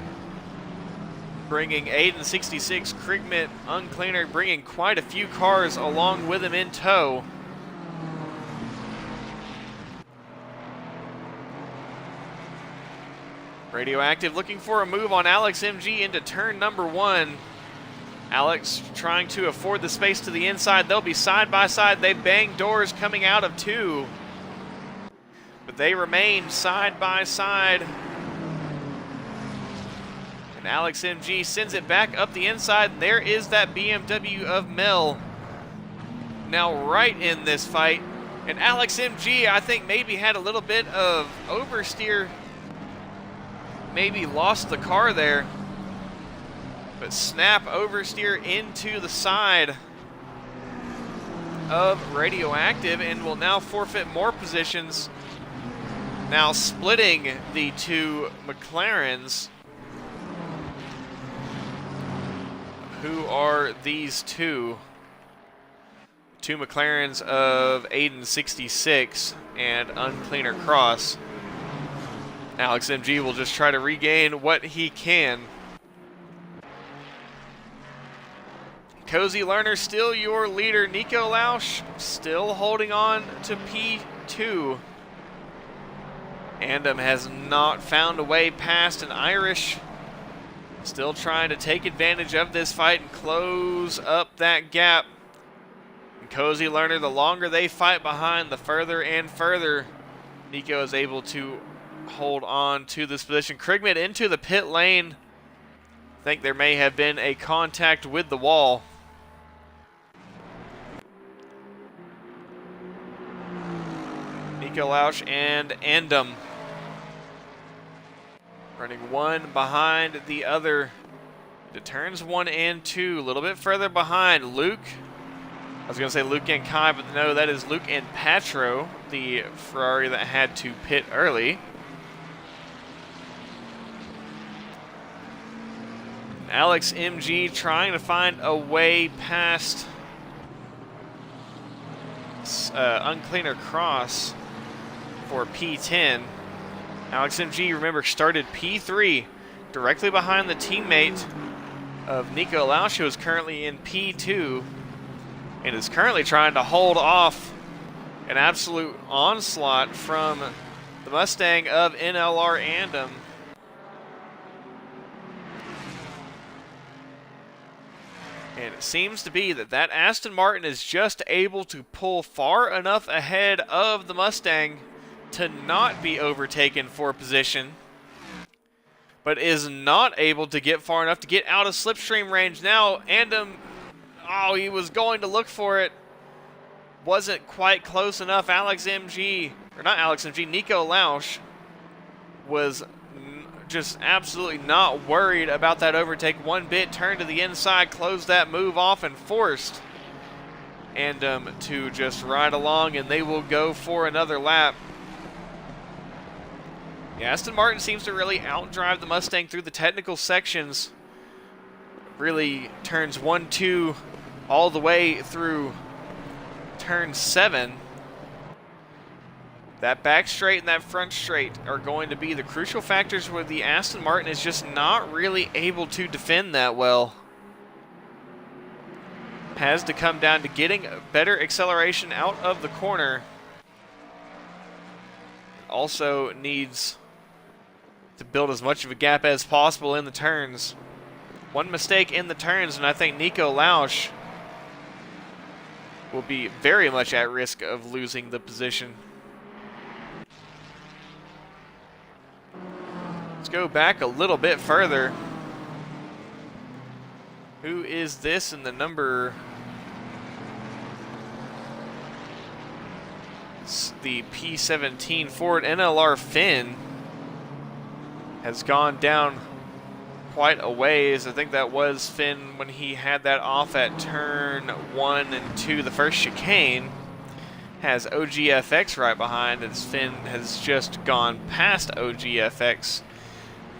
A: bringing Aiden 66, Krigmit, Uncleaner, bringing quite a few cars along with him in tow. Radioactive looking for a move on Alex MG into turn number 1. Alex trying to afford the space to the inside. They'll be side by side. They bang doors coming out of 2. But they remain side by side. And Alex MG sends it back up the inside. There is that BMW of Mel now right in this fight. And Alex MG, I think, maybe had a little bit of oversteer. Maybe lost the car there. But snap oversteer into the side of Radioactive and will now forfeit more positions. Now splitting the 2 McLarens. Who are these 2? 2 McLarens of Aiden 66 and Uncleaner Cross. Alex MG will just try to regain what he can. Cozy Learner still your leader. Nico Lausch still holding on to P2. Andom has not found a way past, an Irish still trying to take advantage of this fight and close up that gap. And Cozy Learner, the longer they fight behind, the further and further Nico is able to hold on to this position. Krigmit into the pit lane. I think there may have been a contact with the wall. Nico Lausch and Andom running one behind the other to turns 1 and 2. A little bit further behind Luke. I was going to say Luke and Kai, but no, that is Luke and Patro, the Ferrari that had to pit early. Alex MG trying to find a way past Uncleaner Cross for P10. Alex MG, remember, started P3 directly behind the teammate of Nico Lausch, who is currently in P2 and is currently trying to hold off an absolute onslaught from the Mustang of NLR Andom. And it seems to be that Aston Martin is just able to pull far enough ahead of the Mustang to not be overtaken for position, but is not able to get far enough to get out of slipstream range. Now, Andom, oh, he was going to look for it. Wasn't quite close enough. Alex MG, or not Alex MG, Nico Lausch was just absolutely not worried about that overtake one bit. Turned to the inside, closed that move off, and forced Andom to just ride along, and they will go for another lap. Yeah, Aston Martin seems to really outdrive the Mustang through the technical sections. Really turns 1, 2 all the way through turn 7. That back straight and that front straight are going to be the crucial factors where the Aston Martin is just not really able to defend that well. Has to come down to getting better acceleration out of the corner. Also needs to build as much of a gap as possible in the turns. One mistake in the turns, and I think Nico Lausch will be very much at risk of losing the position. Let's go back a little bit further. Who is this in the number the P17 Ford NLR Finn has gone down quite a ways. I think that was Finn when he had that off at turn 1 and 2, the first chicane. Has OGFX right behind, as Finn has just gone past OGFX.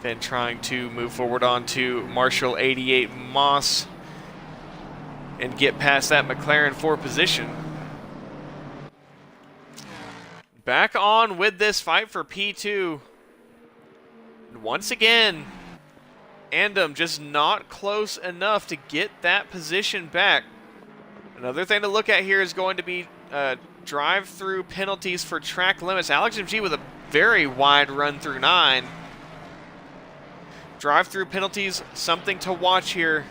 A: Finn trying to move forward onto Marshall 88 Moss and get past that McLaren 4 position. Back on with this fight for P2. And once again, Andom just not close enough to get that position back. Another thing to look at here is going to be drive-through penalties for track limits. Alex MG with a very wide run through 9. Drive-through penalties, something to watch here.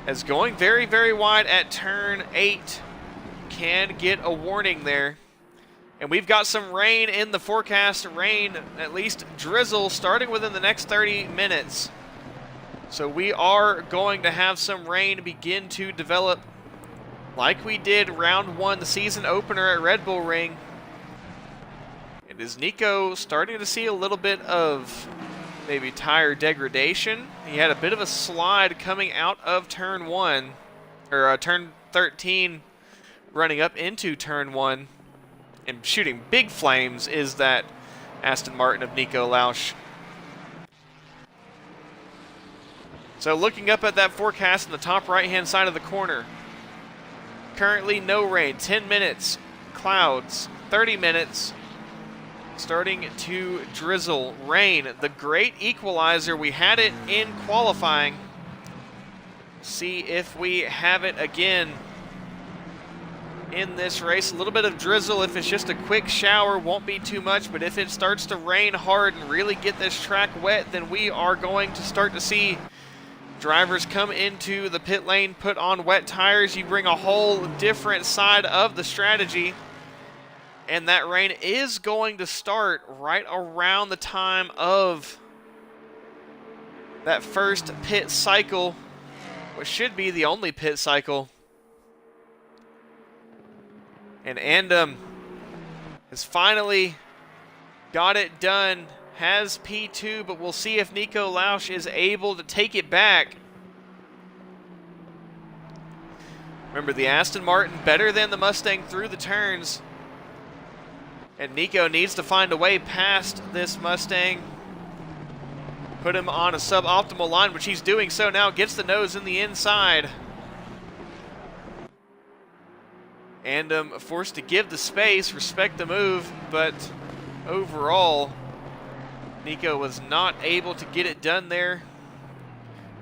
A: As going very, very wide at turn 8 can get a warning there. And we've got some rain in the forecast. Rain, at least drizzle, starting within the next 30 minutes. So we are going to have some rain begin to develop like we did round 1, the season opener at Red Bull Ring. And is Nico starting to see a little bit of maybe tire degradation? He had a bit of a slide coming out of turn 1, or turn 13, running up into turn 1. And shooting big flames is that Aston Martin of Nico Lausch. So looking up at that forecast in the top right-hand side of the corner. Currently no rain, 10 minutes, clouds, 30 minutes, starting to drizzle, rain, the great equalizer. We had it in qualifying. See if we have it again in this race. A little bit of drizzle. If it's just a quick shower, won't be too much, but if it starts to rain hard and really get this track wet, then we are going to start to see drivers come into the pit lane, put on wet tires. You bring a whole different side of the strategy, and that rain is going to start right around the time of that first pit cycle, which should be the only pit cycle. And Andom has finally got it done, has P2, but we'll see if Nico Lausch is able to take it back. Remember, the Aston Martin better than the Mustang through the turns. And Nico needs to find a way past this Mustang. Put him on a suboptimal line, which he's doing so now. Gets the nose in the inside. And forced to give the space, respect the move, but overall, Nico was not able to get it done there.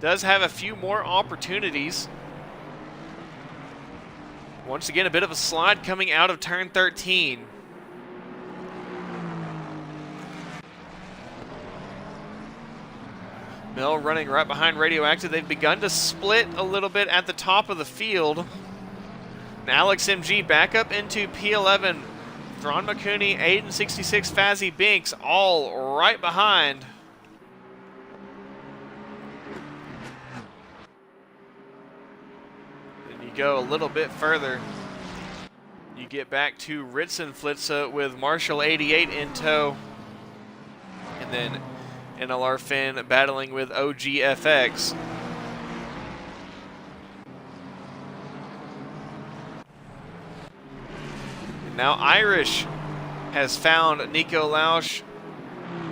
A: Does have a few more opportunities. Once again, a bit of a slide coming out of turn 13. Mill running right behind Radioactive. They've begun to split a little bit at the top of the field. And Alex MG back up into P11. Thrawn McCooney, Aiden 66, Fazzy Binks, all right behind. And you go a little bit further. You get back to Ritzenflitze with Marshall 88 in tow. And then NLR Finn battling with OGFX. Now Irish has found Nico Lausch.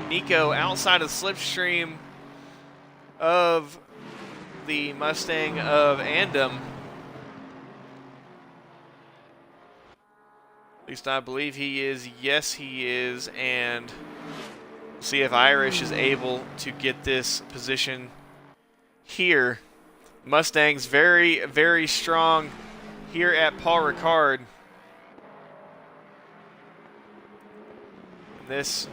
A: Nico outside of slipstream of the Mustang of Andom. At least I believe he is. Yes, he is. And we'll see if Irish is able to get this position here. Mustang's very, very strong here at Paul Ricard. This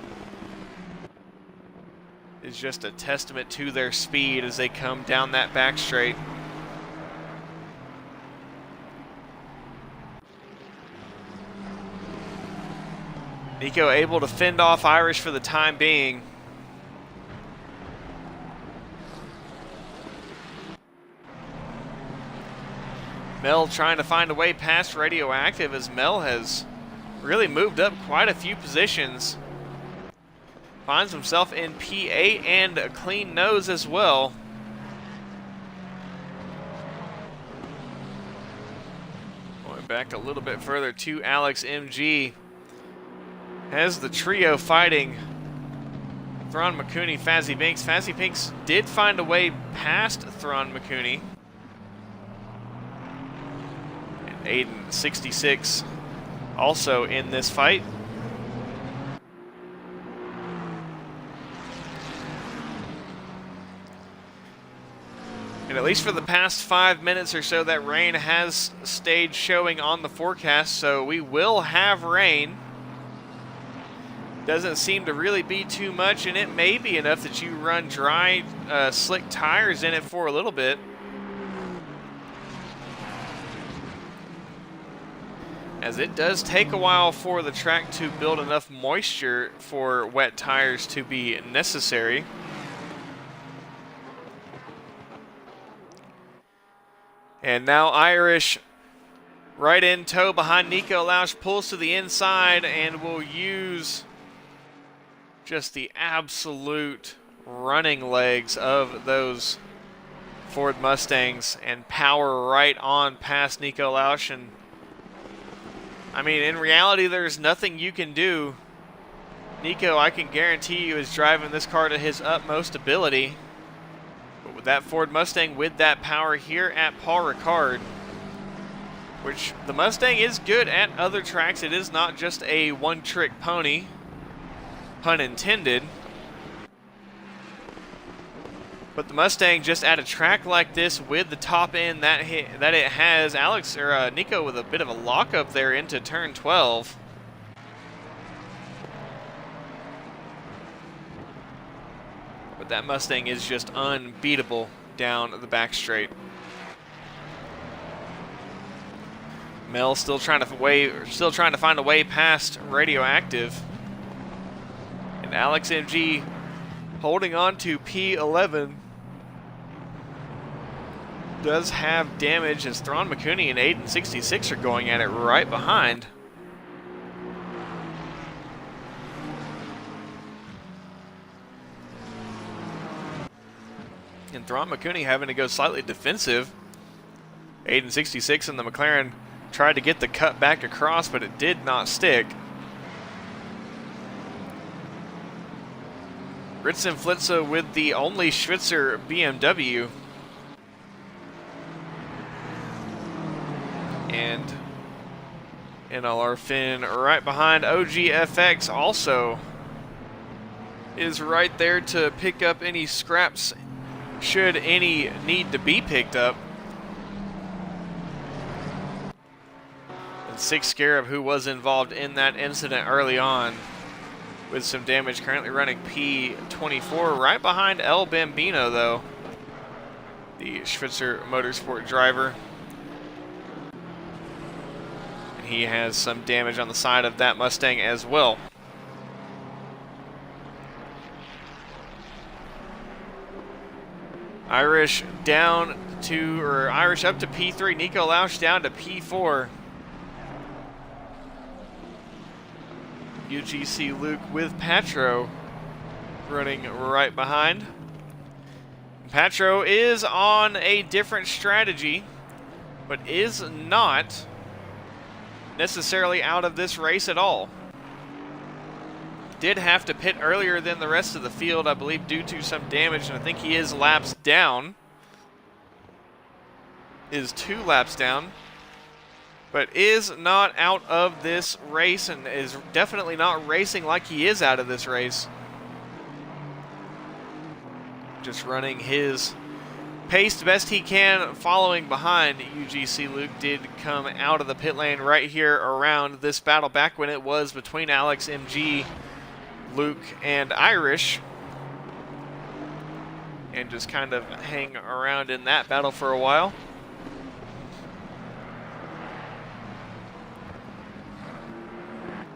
A: is just a testament to their speed as they come down that back straight. Nico able to fend off Irish for the time being. Mel trying to find a way past Radioactive, as Mel has really moved up quite a few positions. Finds himself in P8 and a clean nose as well. Going back a little bit further to Alex MG. Has the trio fighting Thron McCooney, Fazzy Binks. Fazzy Binks did find a way past Thron McCooney. And Aiden 66 also in this fight. And at least for the past 5 minutes or so, that rain has stayed showing on the forecast, so we will have rain. Doesn't seem to really be too much, and it may be enough that you run dry, slick tires in it for a little bit. As it does take a while for the track to build enough moisture for wet tires to be necessary. And now Irish right in tow behind Nico Lausch, pulls to the inside and will use just the absolute running legs of those Ford Mustangs and power right on past Nico Lausch. And I mean, in reality, there's nothing you can do. Nico, I can guarantee you, is driving this car to his utmost ability. But with that Ford Mustang, with that power here at Paul Ricard, which the Mustang is good at other tracks, it is not just a one-trick pony, pun intended. But the Mustang, just at a track like this with the top end that it has, Nico with a bit of a lockup there into turn 12. But that Mustang is just unbeatable down the back straight. Mel still trying to find a way past Radioactive. And Alex MG holding on to P11. Does have damage as Thron McCooney and Aiden 66 are going at it right behind. And Thron McCooney having to go slightly defensive. Aiden 66 and the McLaren tried to get the cut back across, but it did not stick. Ritson Flitza with the only Schwitzer BMW. And NLR Finn right behind. OGFX also is right there to pick up any scraps should any need to be picked up. And Six Scarab, who was involved in that incident early on with some damage, currently running P24 right behind El Bambino, though, the Schwitzer Motorsport driver. He has some damage on the side of that Mustang as well. Irish up to P3. Nico Lausch down to P4. UGC Luke with Patro running right behind. Patro is on a different strategy, but is not necessarily out of this race at all. Did have to pit earlier than the rest of the field, I believe, due to some damage, and I think he is laps down. Is 2 laps down, but is not out of this race and is definitely not racing like he is out of this race. Just running his pace the best he can, following behind. UGC Luke did come out of the pit lane right here around this battle back when it was between Alex MG, Luke, and Irish, and just kind of hang around in that battle for a while.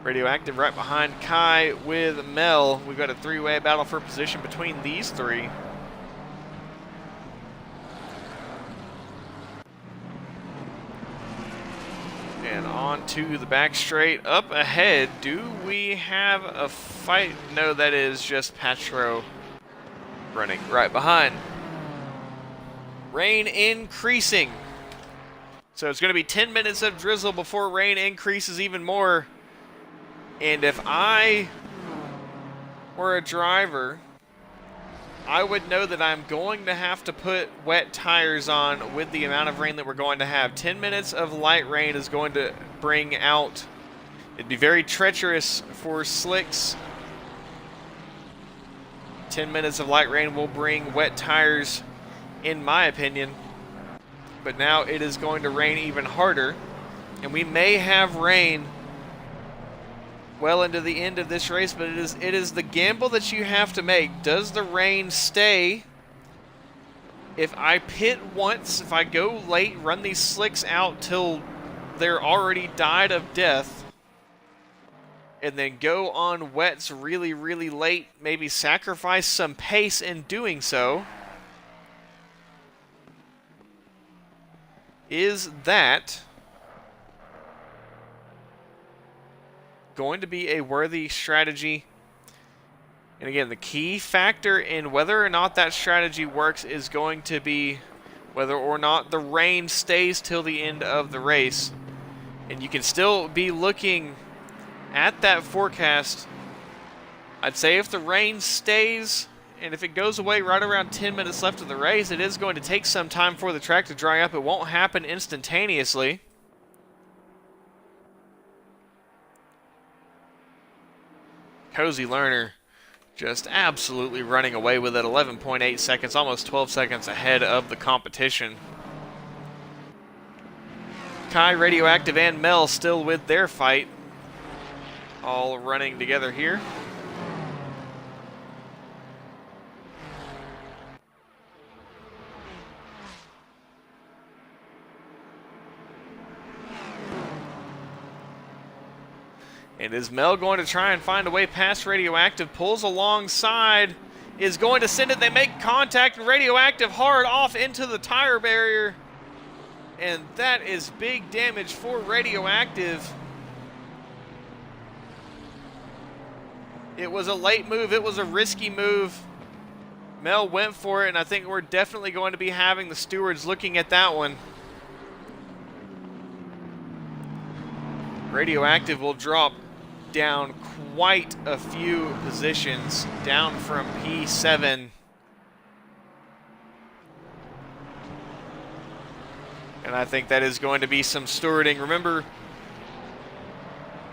A: Radioactive right behind Kai with Mel. We've got a 3-way battle for position between these three. onto the back straight. Up ahead, do we have a fight? No, that is just Patro running right behind. Rain increasing. So it's going to be 10 minutes of drizzle before rain increases even more. And if I were a driver, I would know that I'm going to have to put wet tires on with the amount of rain that we're going to have. 10 minutes of light rain is going to bring out, it'd be very treacherous for slicks. 10 minutes of light rain will bring wet tires, in my opinion. But now it is going to rain even harder, and we may have rain well into the end of this race, but it is the gamble that you have to make. Does the rain stay? If I pit once, if I go late, run these slicks out till they're already died of death, and then go on wets really, really late, maybe sacrifice some pace in doing so, is that going to be a worthy strategy? And again, the key factor in whether or not that strategy works is going to be whether or not the rain stays till the end of the race. And you can still be looking at that forecast. I'd say if the rain stays, and if it goes away right around 10 minutes left of the race, it is going to take some time for the track to dry up. It won't happen instantaneously. Cozy Learner just absolutely running away with it. 11.8 seconds, almost 12 seconds ahead of the competition. Kai, Radioactive, and Mel still with their fight. All running together here. And is Mel going to try and find a way past Radioactive? Pulls alongside, is going to send it. They make contact, and Radioactive hard off into the tire barrier. And that is big damage for Radioactive. It was a late move. It was a risky move. Mel went for it, and I think we're definitely going to be having the stewards looking at that one. Radioactive will drop down quite a few positions, down from P7. And I think that is going to be some stewarding. Remember,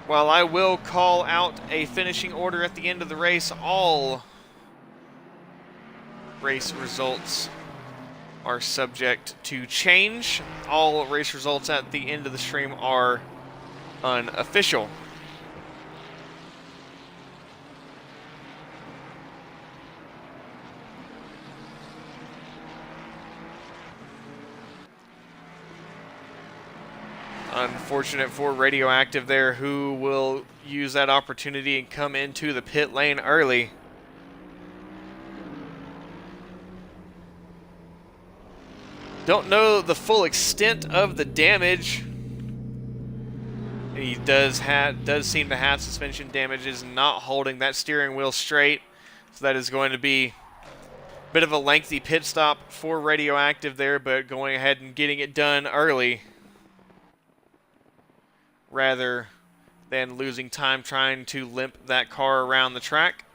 A: while I will call out a finishing order at the end of the race, all race results are subject to change. All race results at the end of the stream are unofficial. Unfortunate for Radioactive there, who will use that opportunity and come into the pit lane early. Don't know the full extent of the damage. He does seem to have suspension damages, not holding that steering wheel straight. So that is going to be a bit of a lengthy pit stop for Radioactive there, but going ahead and getting it done early, rather than losing time trying to limp that car around the track.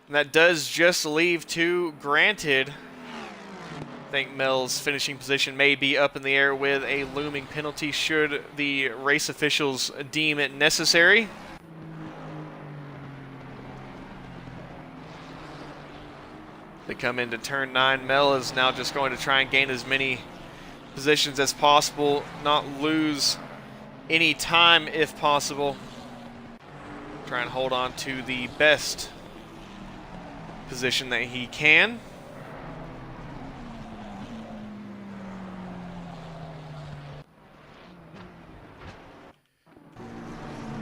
A: And that does just leave two granted. I think Mel's finishing position may be up in the air with a looming penalty should the race officials deem it necessary. They come into turn 9. Mel is now just going to try and gain as many positions as possible, not lose any time if possible. Try and hold on to the best position that he can.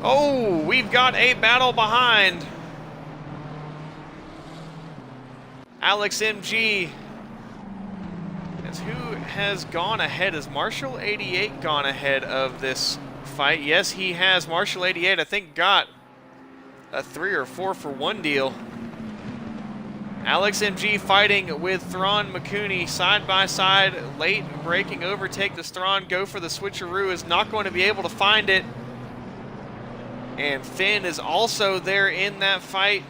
A: Oh, we've got a battle behind. Alex MG. That's who has gone ahead? Has Marshall 88 gone ahead of this fight? Yes, he has. Marshall 88, I think, got a 3 or 4 for 1 deal. Alex MG fighting with Thrawn McCooney side by side. Late braking overtake. Does Thrawn go for the switcheroo? Is not going to be able to find it. And Finn is also there in that fight.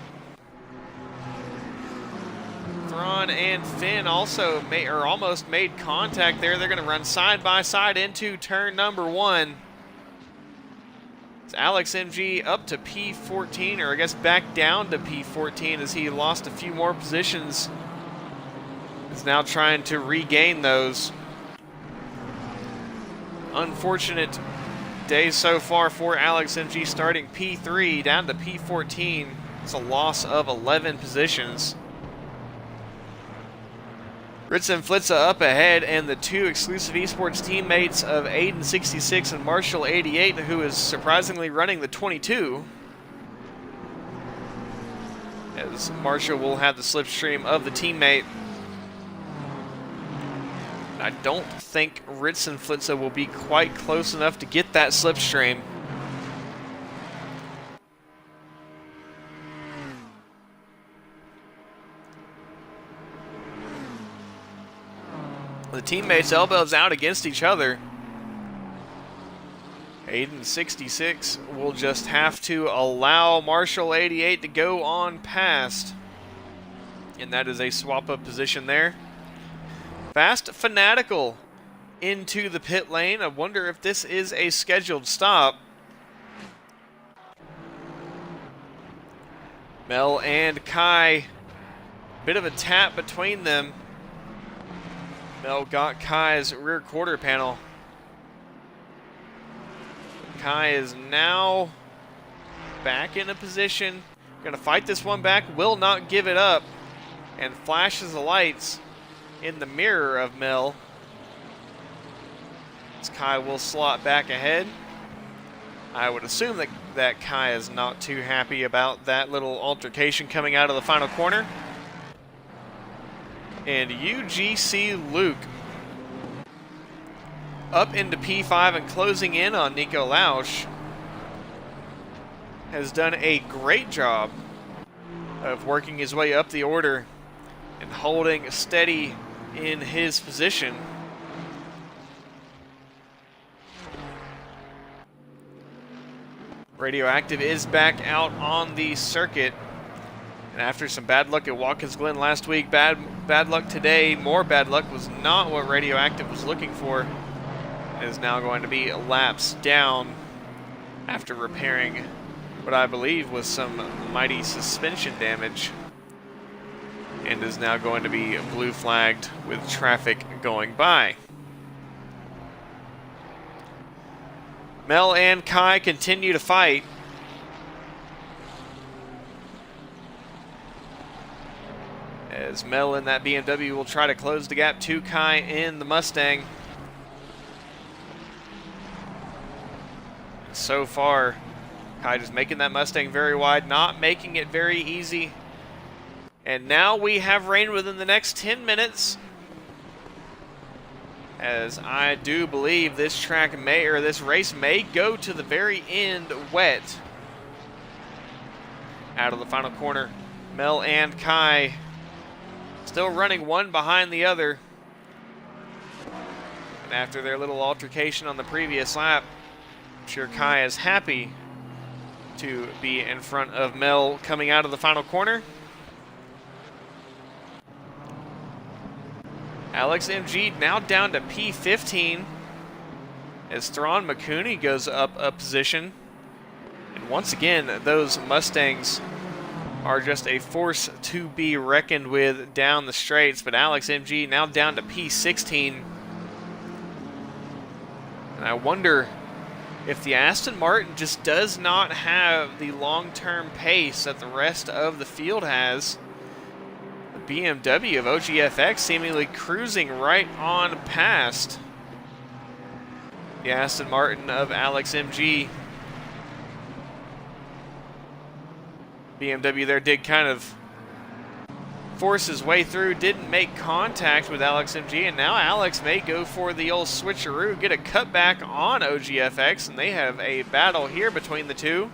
A: Thrawn and Finn also almost made contact there. They're going to run side by side into turn number 1. It's Alex MG up to P14, or I guess back down to P14 as he lost a few more positions. Is now trying to regain those. Unfortunate days so far for Alex MG, starting P3 down to P14. It's a loss of 11 positions. Ritz and Flitza up ahead, and the 2 XCLusive Esports teammates of Aiden66 and Marshall 88, who is surprisingly running the 22. As Marshall will have the slipstream of the teammate. I don't think Ritz and Flitza will be quite close enough to get that slipstream. The teammates elbows out against each other. Aiden 66 will just have to allow Marshall 88 to go on past. And that is a swap up position there. Fast Fanatical into the pit lane. I wonder if this is a scheduled stop. Mel and Kai, bit of a tap between them. Mel got Kai's rear quarter panel. Kai is now back in a position. Gonna fight this one back, will not give it up, and flashes the lights in the mirror of Mel. As Kai will slot back ahead. I would assume that Kai is not too happy about that little altercation coming out of the final corner. And UGC Luke up into P5 and closing in on Nico Lausch has done a great job of working his way up the order and holding steady in his position. Radioactive is back out on the circuit. And after some bad luck at Watkins Glen last week, bad luck today, more bad luck was not what Radioactive was looking for. It is now going to be laps down after repairing what I believe was some mighty suspension damage. And is now going to be blue flagged with traffic going by. Mel and Kai continue to fight. As Mel in that BMW will try to close the gap to Kai in the Mustang. And so far, Kai just making that Mustang very wide, not making it very easy. And now we have rain within the next 10 minutes. As I do believe this track may, or this race may go to the very end wet. Out of the final corner, Mel and Kai still running one behind the other. And after their little altercation on the previous lap, I'm sure Kai is happy to be in front of Mel coming out of the final corner. Alex MG now down to P15 as Thrawn McCooney goes up a position. And once again, those Mustangs are just a force to be reckoned with down the straights. But Alex MG now down to P16. And I wonder if the Aston Martin just does not have the long-term pace that the rest of the field has. The BMW of OGFX seemingly cruising right on past the Aston Martin of Alex MG. BMW there did kind of force his way through, didn't make contact with Alex MG, and now Alex may go for the old switcheroo, get a cutback on OGFX, and they have a battle here between the two.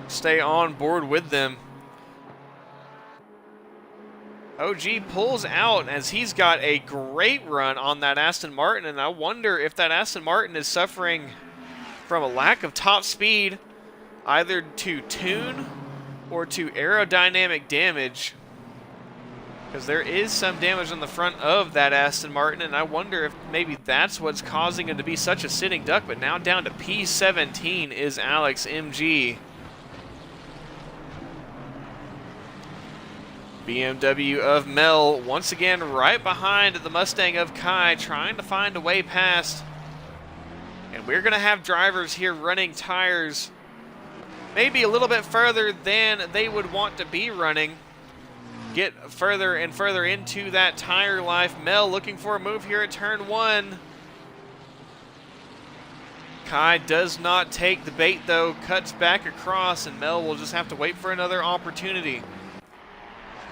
A: Stay on board with them. OG pulls out as he's got a great run on that Aston Martin, and I wonder if that Aston Martin is suffering from a lack of top speed, either to tune or to aerodynamic damage, because there is some damage on the front of that Aston Martin, and I wonder if maybe that's what's causing him to be such a sitting duck. But now down to P17 is Alex MG. BMW of Mel once again right behind the Mustang of Kai, trying to find a way past. And we're going to have drivers here running tires maybe a little bit further than they would want to be running. Get further and further into that tire life. Mel looking for a move here at turn 1. Kai does not take the bait though, cuts back across, and Mel will just have to wait for another opportunity.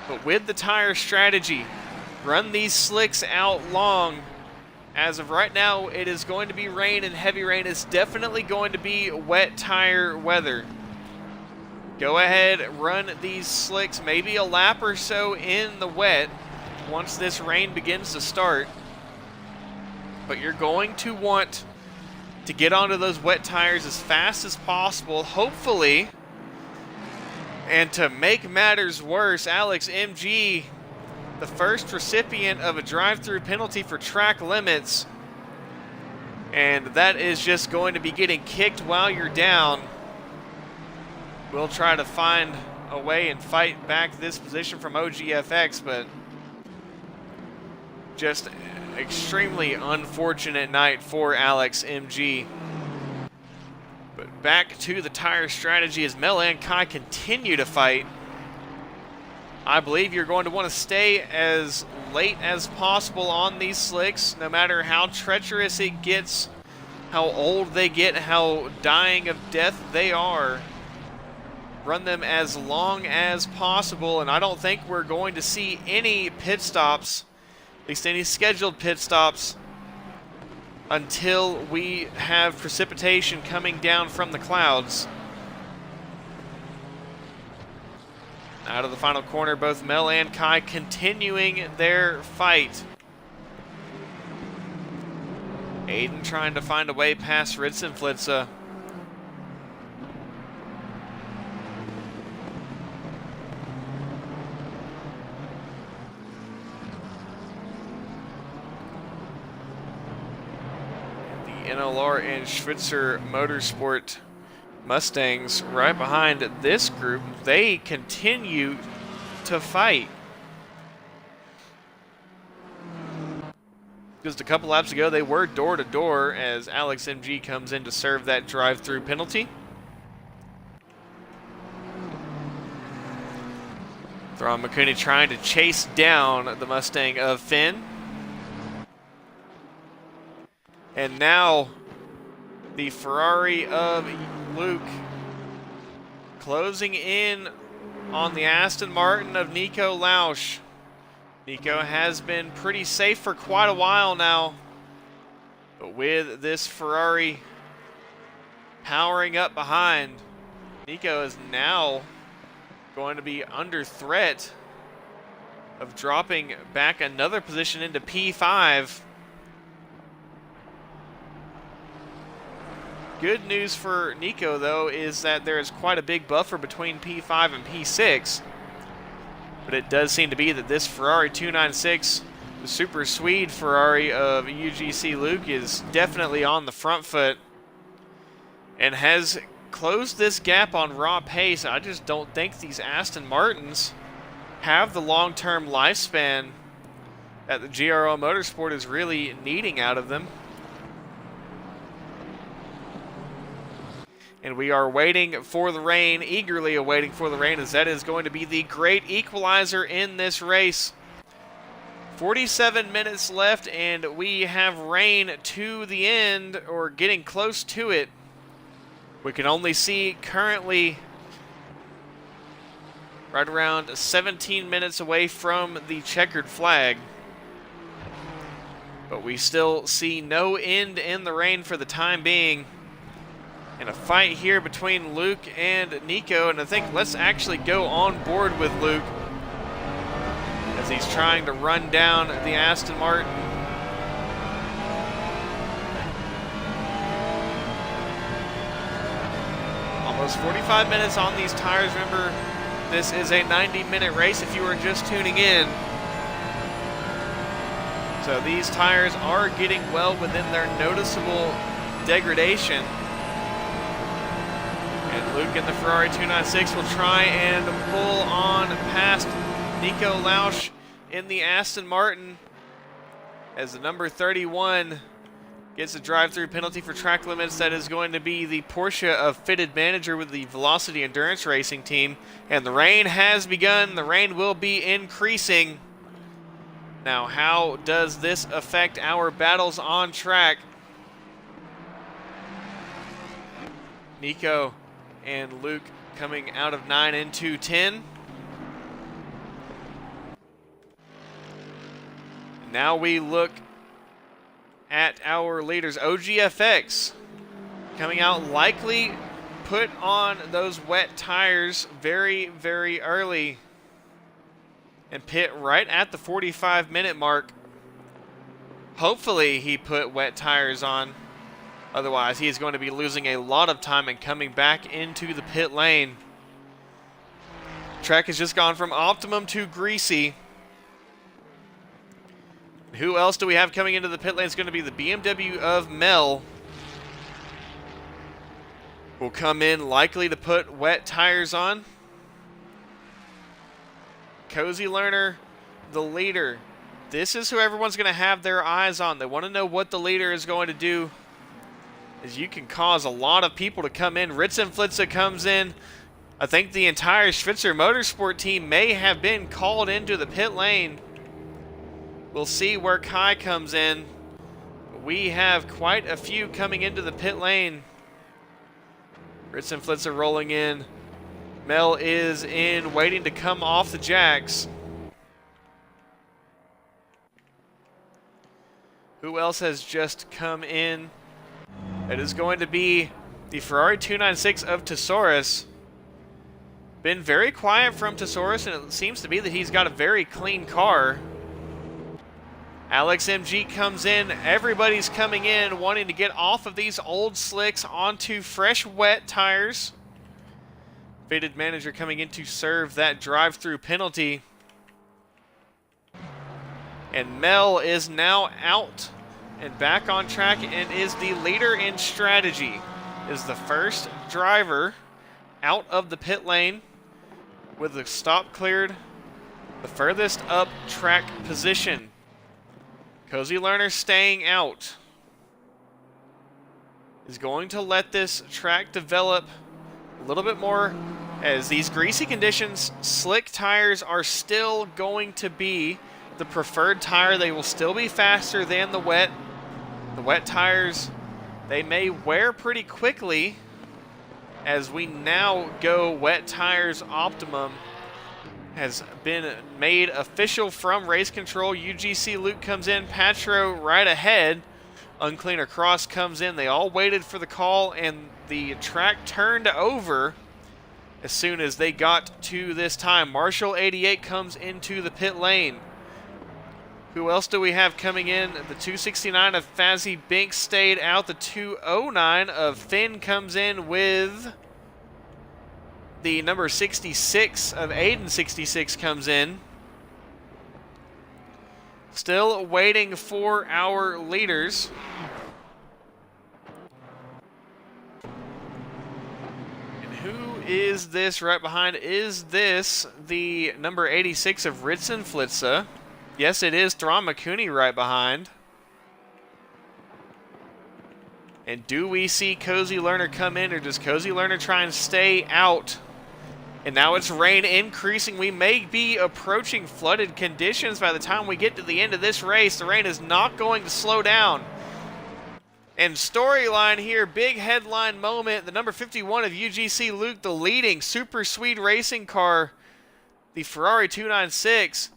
A: But with the tire strategy, run these slicks out long. As of right now, it is going to be rain and heavy rain. It's definitely going to be wet tire weather. Go ahead, run these slicks, maybe a lap or so in the wet once this rain begins to start. But you're going to want to get onto those wet tires as fast as possible, hopefully. And to make matters worse, Alex MG, the first recipient of a drive-through penalty for track limits, and that is just going to be getting kicked while you're down. We'll try to find a way and fight back this position from OGFX, but just extremely unfortunate night for Alex MG. But back to the tire strategy as Mel and Kai continue to fight. I believe you're going to want to stay as late as possible on these slicks, no matter how treacherous it gets, how old they get, how dying of death they are. Run them as long as possible, and I don't think we're going to see any pit stops, at least any scheduled pit stops, until we have precipitation coming down from the clouds. Out of the final corner, both Mel and Kai continuing their fight. Aiden trying to find a way past Ritzenflitze. NLR and Schwitzer Motorsport Mustangs right behind this group. They continue to fight. Just a couple laps ago, they were door to door as Alex MG comes in to serve that drive-through penalty. Thrawn McCooney trying to chase down the Mustang of Finn. And now the Ferrari of Luke closing in on the Aston Martin of Nico Lausch. Nico has been pretty safe for quite a while now, but with this Ferrari powering up behind, Nico is now going to be under threat of dropping back another position into P5. Good news for Nico, though, is that there is quite a big buffer between P5 and P6. But it does seem to be that this Ferrari 296, the super Swede Ferrari of XCLusive, is definitely on the front foot and has closed this gap on raw pace. I just don't think these Aston Martins have the long-term lifespan that the GRO Motorsport is really needing out of them. And we are waiting for the rain, eagerly awaiting for the rain, as that is going to be the great equalizer in this race. 47 minutes left, and we have rain to the end, or getting close to it, We can only see currently right around 17 minutes away from the checkered flag. But we still see no end in the rain for the time being. And a fight here between Luke and Nico. And I think let's actually go on board with Luke as he's trying to run down the Aston Martin. Almost 45 minutes on these tires. Remember, this is a 90-minute race if you are just tuning in. So these tires are getting well within their noticeable degradation. And Luke in the Ferrari 296 will try and pull on past Nico Lausch in the Aston Martin as the number 31 gets a drive-through penalty for track limits. That is going to be the Porsche of fitted manager with the Velocity Endurance Racing team. And the rain has begun. The rain will be increasing. Now, how does this affect our battles on track? Nico and Luke coming out of 9 into 10. Now we look at our leaders. OGFX coming out, likely put on those wet tires very, very early and pit right at the 45-minute mark. Hopefully he put wet tires on. Otherwise, he is going to be losing a lot of time and coming back into the pit lane. Track has just gone from optimum to greasy. Who else do we have coming into the pit lane? It's going to be the BMW of Mel. Will come in likely to put wet tires on. Cozy Lerner, the leader. This is who everyone's going to have their eyes on. They want to know what the leader is going to do, as you can cause a lot of people to come in. Ritzenflitze comes in. I think the entire Schwitzer Motorsport team may have been called into the pit lane. We'll see where Kai comes in. We have quite a few coming into the pit lane. Ritzenflitze rolling in. Mel is in, waiting to come off the jacks. Who else has just come in? It is going to be the Ferrari 296 of Tesaurus. Been very quiet from Tesaurus, and it seems to be that he's got a very clean car. Alex MG comes in. Everybody's coming in, wanting to get off of these old slicks onto fresh, wet tires. Fitted manager coming in to serve that drive-through penalty. And Mel is now out and back on track and is the leader in strategy. Is the first driver out of the pit lane with the stop cleared, the furthest up track position. Cozy Lerner staying out. Is going to let this track develop a little bit more. As these greasy conditions, slick tires are still going to be the preferred tire. They will still be faster than the wet. The wet tires, they may wear pretty quickly, as we now go wet tires optimum. Has been made official from race control. UGC Luke comes in, Patro right ahead. Uncleaner Cross comes in. They all waited for the call, and the track turned over as soon as they got to this time. Marshall 88 comes into the pit lane. Who else do we have coming in? The 269 of Fazzy Binks stayed out. The 209 of Finn comes in with the number 66 of Aiden 66 comes in. Still waiting for our leaders. And who is this right behind? Is this the number 86 of Ritzenflitze? Yes, it is Thron McCooney right behind. And do we see Cozy Lerner come in, or does Cozy Lerner try and stay out? And now it's rain increasing. We may be approaching flooded conditions by the time we get to the end of this race. The rain is not going to slow down. And storyline here, big headline moment. The number 51 of UGC Luke, the leading super speed racing car, the Ferrari 296,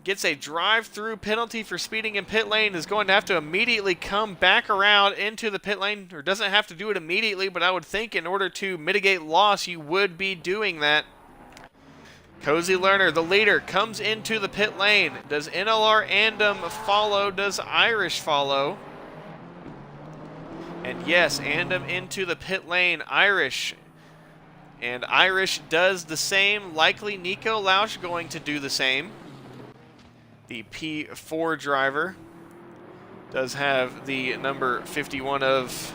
A: gets a drive-through penalty for speeding in pit lane, is going to have to immediately come back around into the pit lane, or doesn't have to do it immediately, but I would think in order to mitigate loss, you would be doing that. Cozy Lerner, the leader, comes into the pit lane. Does NLR Andom follow? Does Irish follow? And yes, Andom into the pit lane. Irish. And Irish does the same. Likely Nico Lausch going to do the same. The P4 driver does have the number 51 of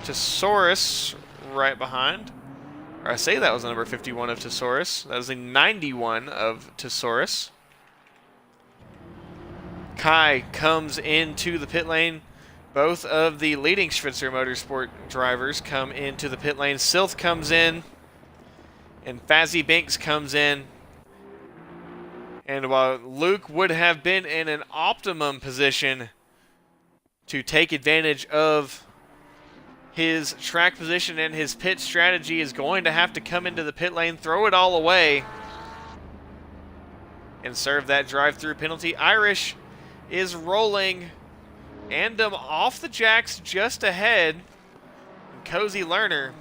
A: Tesaurus right behind. Or I say that was the number 51 of Tesaurus. That was the 91 of Tesaurus. Kai comes into the pit lane. Both of the leading Schwitzer Motorsport drivers come into the pit lane. Silth comes in, and Fazzy Binks comes in. And while Luke would have been in an optimum position to take advantage of his track position and his pit strategy, is going to have to come into the pit lane, throw it all away, and serve that drive-through penalty. Irish is rolling. Andom off the jacks just ahead. And Cozy Lerner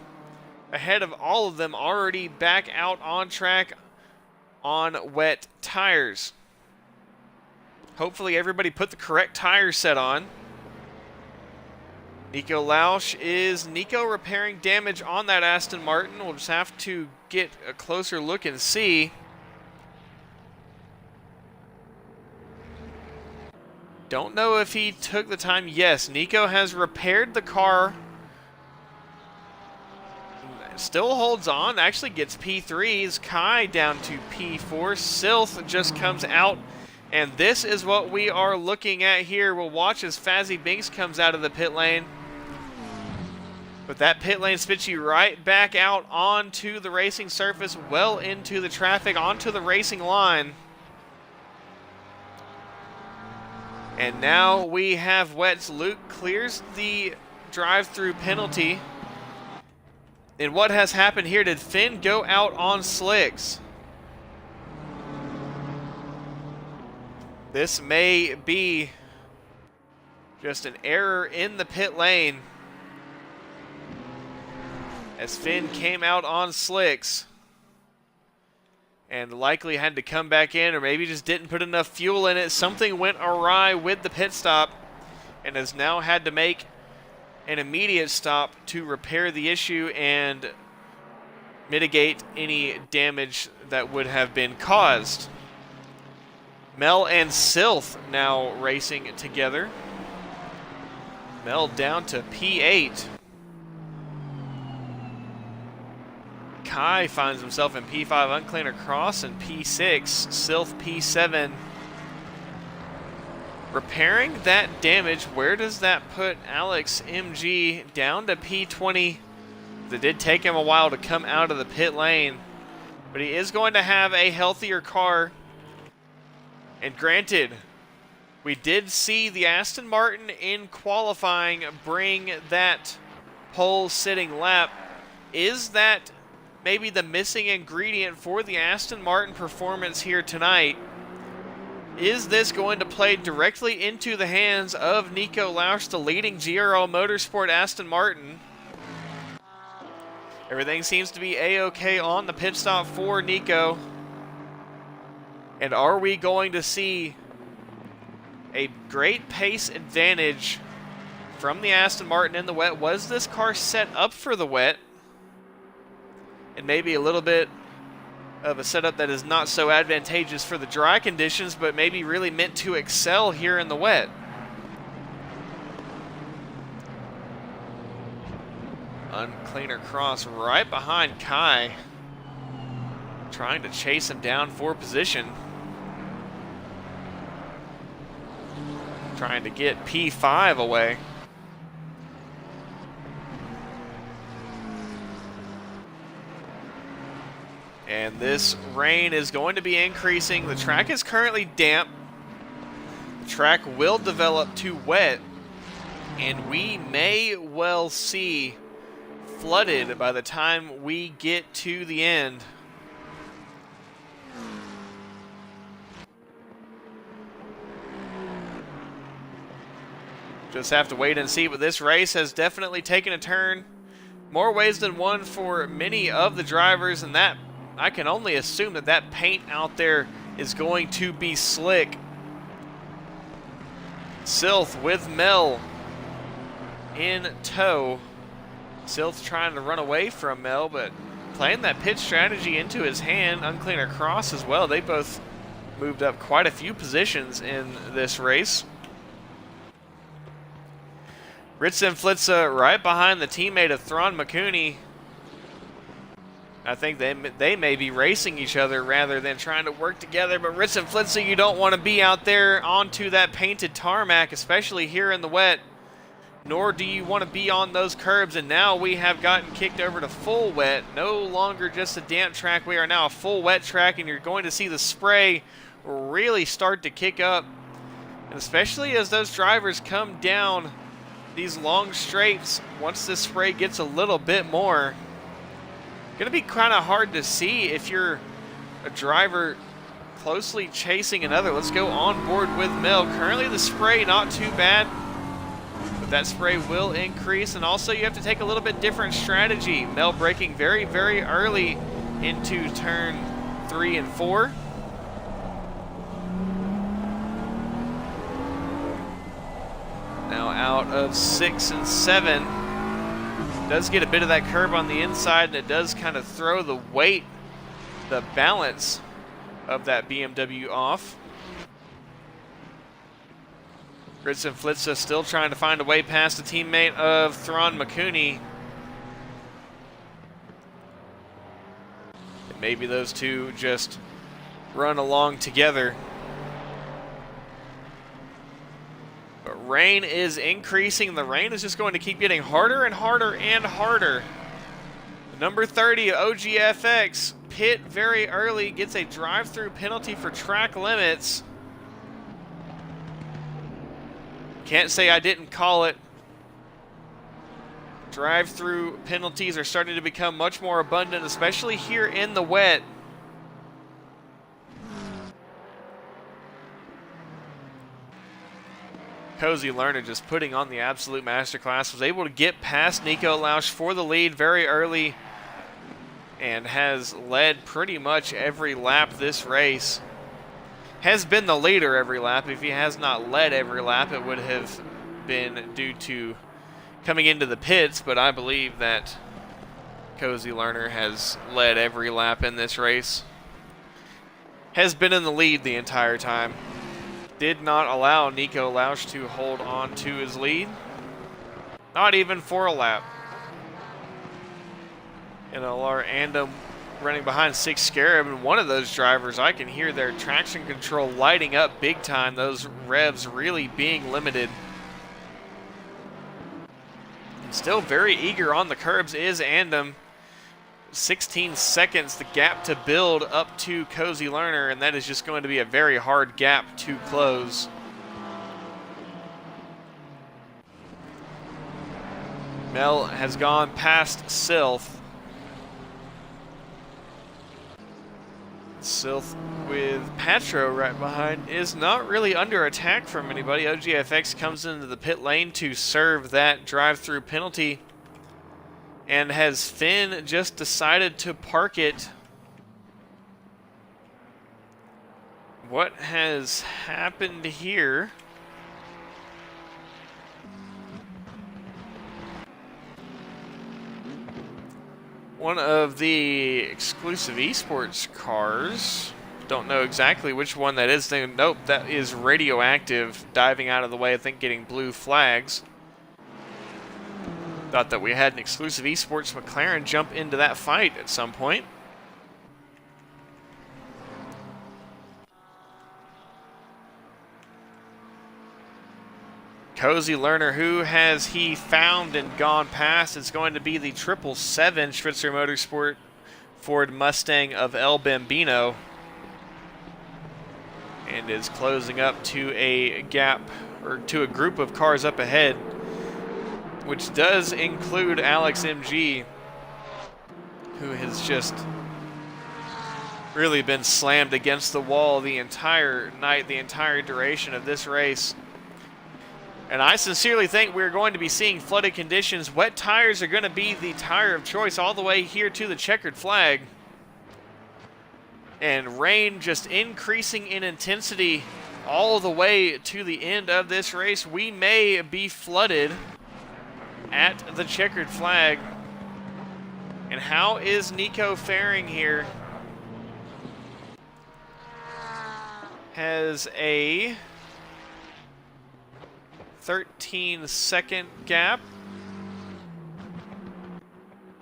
A: ahead of all of them, already back out on track on wet tires. Hopefully everybody put the correct tire set on. Nico Lausch is repairing damage on that Aston Martin. We'll just have to get a closer look and see. Don't know if he took the time. Yes, Nico has repaired the car. Still holds on. Actually gets P3s. Kai down to P4. Silth just comes out. And this is what we are looking at here. We'll watch as Fazzy Binks comes out of the pit lane. But that pit lane spits you right back out onto the racing surface, well into the traffic, onto the racing line. And now we have wets. Luke clears the drive-through penalty. And what has happened here? Did Finn go out on slicks? This may be just an error in the pit lane, as Finn came out on slicks and likely had to come back in, or maybe just didn't put enough fuel in it. Something went awry with the pit stop and has now had to make an immediate stop to repair the issue and mitigate any damage that would have been caused. Mel and Silth now racing together. Mel down to P8. Kai finds himself in P5, Uncleaner Cross, and P6, Silth P7. Repairing that damage, where does that put Alex MG? Down to P20. It did take him a while to come out of the pit lane, but he is going to have a healthier car. And granted, we did see the Aston Martin in qualifying bring that pole sitting lap. Is that maybe the missing ingredient for the Aston Martin performance here tonight? Is this going to play directly into the hands of Nico Lausch, the leading GRL Motorsport Aston Martin? Everything seems to be A-OK on the pit stop for Nico. And are we going to see a great pace advantage from the Aston Martin in the wet? Was this car set up for the wet? And maybe a little bit of a setup that is not so advantageous for the dry conditions, but maybe really meant to excel here in the wet. Uncleaner Cross right behind Kai, trying to chase him down for position. Trying to get P5 away. And this rain is going to be increasing. The track is currently damp. The track will develop to wet And we may well see flooded by the time we get to the end. Just have to wait and see, but this race has definitely taken a turn. More ways than one for many of the drivers, and that I can only assume that that paint out there is going to be slick. Silth with Mel in tow. Silth trying to run away from Mel, but playing that pit strategy into his hand. Unclean across as well. They both moved up quite a few positions in this race. Ritz and Flitza right behind the teammate of Thron McCooney. I think they may be racing each other rather than trying to work together, but Ritz and Flitza, you don't want to be out there onto that painted tarmac, especially here in the wet, nor do you want to be on those curbs, and now we have gotten kicked over to full wet, no longer just a damp track, we are now a full wet track, and you're going to see the spray really start to kick up, and especially as those drivers come down these long straights, once this spray gets a little bit more, going to be kind of hard to see if you're a driver closely chasing another. Let's go on board with Mel. Currently the spray not too bad, but that spray will increase, and also you have to take a little bit different strategy. Mel braking very, very early into turn 3 and 4. Now out of 6 and 7. Does get a bit of that curb on the inside, and it does kind of throw the weight, the balance of that BMW off. Ritz and Flitza still trying to find a way past the teammate of Thron McCooney. And maybe those two just run along together. But rain is increasing. The rain is just going to keep getting harder and harder and harder. Number 30, OGFX, pit very early, gets a drive-through penalty for track limits. Can't say I didn't call it. Drive-through penalties are starting to become much more abundant, especially here in the wet. Cozy Lerner just putting on the absolute masterclass, was able to get past Nico Lausch for the lead very early and has led pretty much every lap this race. Has been the leader every lap. If he has not led every lap, it would have been due to coming into the pits, but I believe that Cozy Lerner has led every lap in this race. Has been in the lead the entire time. Did not allow Nico Lausch to hold on to his lead. Not even for a lap. And Alar Andom running behind 6 Scarab, and one of those drivers, I can hear their traction control lighting up big time, those revs really being limited. And still very eager on the curbs is Andom. 16 seconds, the gap to build up to Cozy Lerner, and that is just going to be a very hard gap to close. Mel has gone past Silth. Silth with Patro right behind is not really under attack from anybody. OGFX comes into the pit lane to serve that drive-through penalty. And has Finn just decided to park it? What has happened here? One of the exclusive esports cars. Don't know exactly which one that is. Nope, that is Radioactive diving out of the way, I think getting blue flags. Thought that we had an exclusive esports McLaren jump into that fight at some point. Cozy Lerner, who has he found and gone past? It's going to be the 777 Schwitzer Motorsport Ford Mustang of El Bambino. And is closing up to a gap, or to a group of cars up ahead. which does include Alex MG, who has just really been slammed against the wall the entire night, the entire duration of this race. And I sincerely think we're going to be seeing flooded conditions. Wet tires are going to be the tire of choice all the way here to the checkered flag. And rain just increasing in intensity all the way to the end of this race. We may be flooded at the checkered flag. And how is Nico faring here? Has a 13-second gap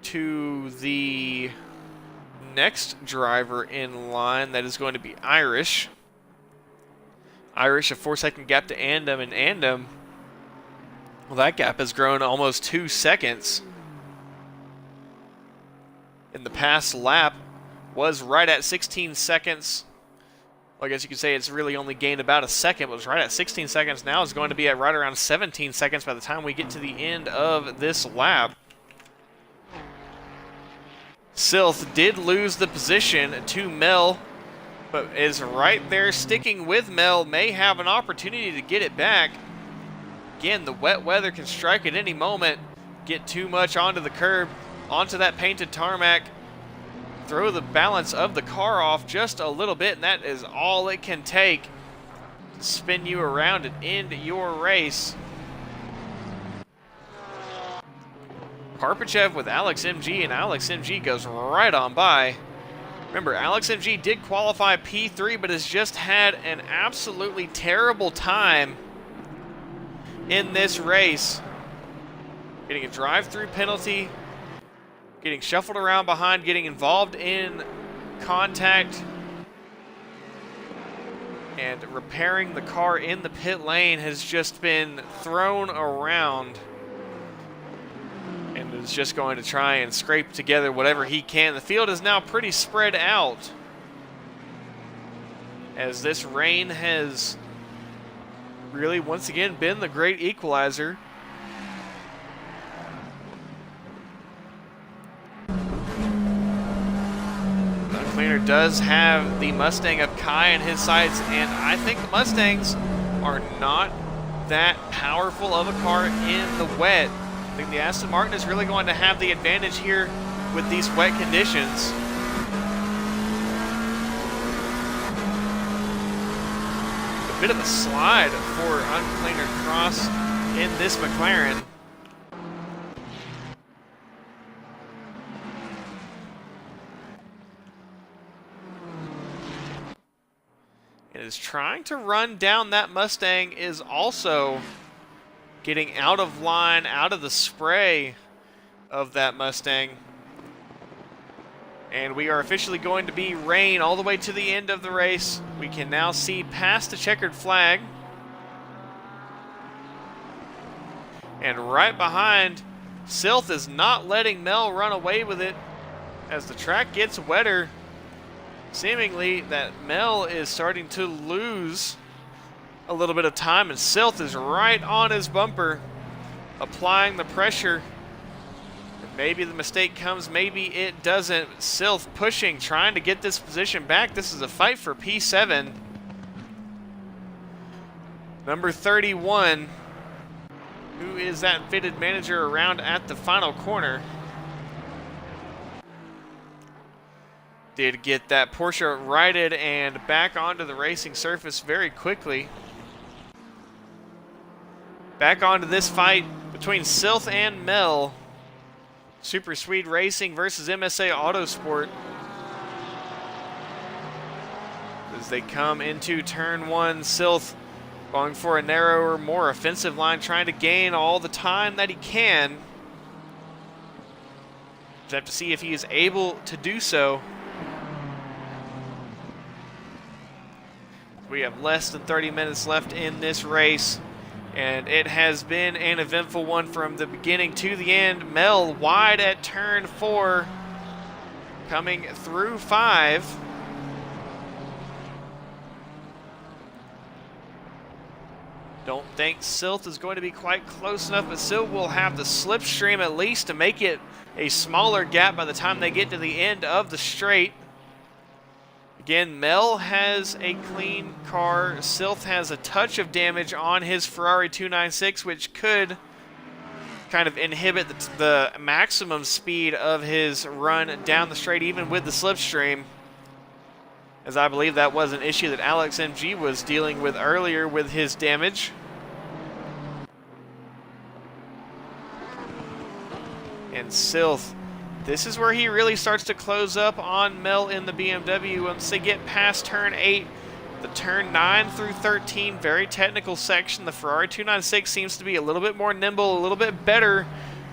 A: to the next driver in line. That is going to be Irish. Irish, a 4-second gap to Andom, and Andom, well, that gap has grown almost 2 seconds. In the past lap was right at 16 seconds. Well, I guess you could say it's really only gained about a second, but it was right at 16 seconds. Now it's going to be at right around 17 seconds by the time we get to the end of this lap. Silth did lose the position to Mel, but is right there sticking with Mel. May have an opportunity to get it back. Again, the wet weather can strike at any moment. Get too much onto the curb, onto that painted tarmac. Throw the balance of the car off just a little bit, and that is all it can take to spin you around and end your race. Karpachev with Alex MG, and Alex MG goes right on by. Remember, Alex MG did qualify P3, but has just had an absolutely terrible time in this race. Getting a drive-through penalty, getting shuffled around behind, getting involved in contact, and repairing the car in the pit lane has just been thrown around, and is just going to try and scrape together whatever he can. The field is now pretty spread out, as this rain has really once again been the great equalizer. Cleaner does have the Mustang of Kai in his sights, and I think the Mustangs are not that powerful of a car in the wet. I think the Aston Martin is really going to have the advantage here with these wet conditions. A bit of a slide for Uncleaner Cross in this McLaren. Is trying to run down that Mustang, is also getting out of line, out of the spray of that Mustang. And we are officially going to be rain all the way to the end of the race. We can now see past the checkered flag. And right behind, Silth is not letting Mel run away with it as the track gets wetter. Seemingly that Mel is starting to lose a little bit of time, and Silth is right on his bumper, applying the pressure. And maybe the mistake comes, maybe it doesn't. Silth pushing, trying to get this position back. This is a fight for P7. Number 31, who is that fitted manager around at the final corner. Did get that Porsche righted and back onto the racing surface very quickly. Back onto this fight between Silth and Mel. Super Swede Racing versus MSA Autosport. As they come into turn one, Silth going for a narrower, more offensive line, trying to gain all the time that he can. Just have to see if he is able to do so. We have less than 30 minutes left in this race, and it has been an eventful one from the beginning to the end. Mel wide at turn 4, coming through 5. Don't think Silth is going to be quite close enough, but still will have the slipstream at least to make it a smaller gap by the time they get to the end of the straight. Again, Mel has a clean car. Silth has a touch of damage on his Ferrari 296, which could kind of inhibit the maximum speed of his run down the straight, even with the slipstream, as I believe that was an issue that Alex MG was dealing with earlier with his damage. And Silth, this is where he really starts to close up on Mel in the BMW. Once they get past turn 8, the turn 9 through 13, very technical section. The Ferrari 296 seems to be a little bit more nimble, a little bit better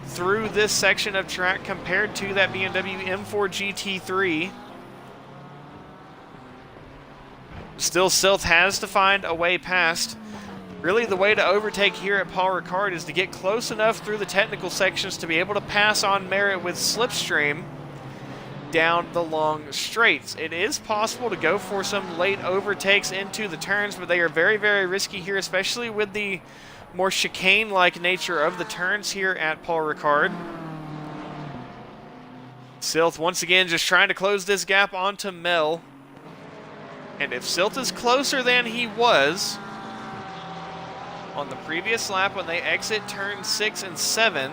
A: through this section of track compared to that BMW M4 GT3. Still, Silth has to find a way past. Really, the way to overtake here at Paul Ricard is to get close enough through the technical sections to be able to pass on Merritt with slipstream down the long straights. It is possible to go for some late overtakes into the turns, but they are very, very risky here, especially with the more chicane-like nature of the turns here at Paul Ricard. Silth, once again, just trying to close this gap onto Mel. And if Silth is closer than he was on the previous lap when they exit turn 6 and 7,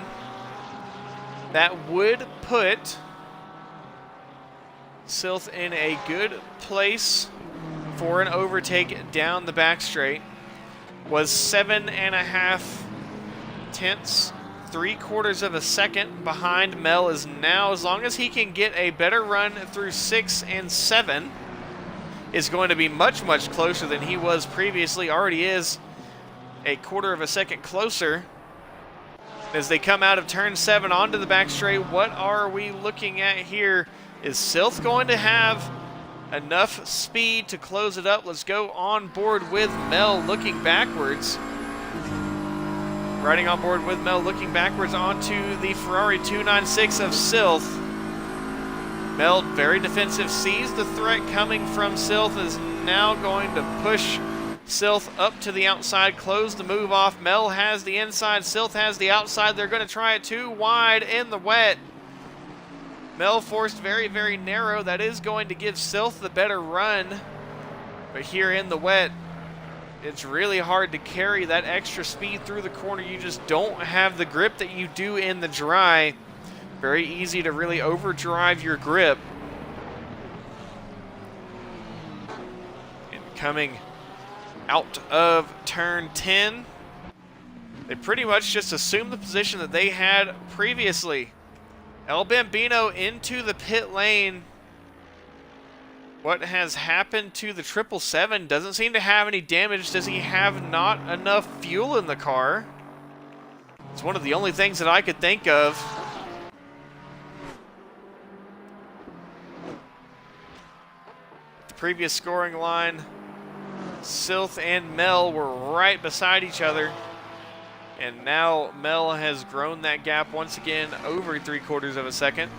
A: that would put Silth in a good place for an overtake down the back straight. Was 7.5 tenths, 3/4 of a second behind Mel is now. As long as he can get a better run through 6 and 7, is going to be much, much closer than he was previously. Already is a 1/4 of a second closer. As they come out of turn 7 onto the back straight, what are we looking at here? Is Silth going to have enough speed to close it up? Let's go on board with Mel looking backwards. Riding on board with Mel looking backwards onto the Ferrari 296 of Silth. Mel, very defensive, sees the threat coming from Silth, is now going to push Silth up to the outside, close the move off. Mel has the inside, Silth has the outside. They're going to try it too wide in the wet. Mel forced very, very narrow. That is going to give Silth the better run. But here in the wet, it's really hard to carry that extra speed through the corner. You just don't have the grip that you do in the dry. Very easy to really overdrive your grip. And coming out of turn 10, they pretty much just assumed the position that they had previously. El Bambino into the pit lane. What has happened to the 777? Doesn't seem to have any damage. Does he have not enough fuel in the car? It's one of the only things that I could think of. The previous scoring line, Silth and Mel were right beside each other. And now Mel has grown that gap once again over 3/4 of a second.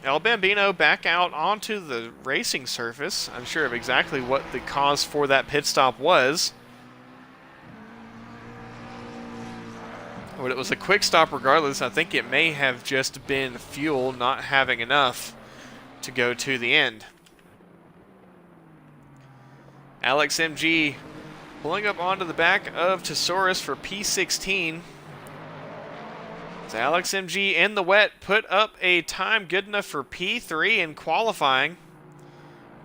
A: El Bambino back out onto the racing surface. Unsure of exactly what the cause for that pit stop was. But it was a quick stop regardless. I think it may have just been fuel not having enough to go to the end. Alex MG pulling up onto the back of Tesaurus for P16. So Alex MG in the wet put up a time good enough for P3 in qualifying.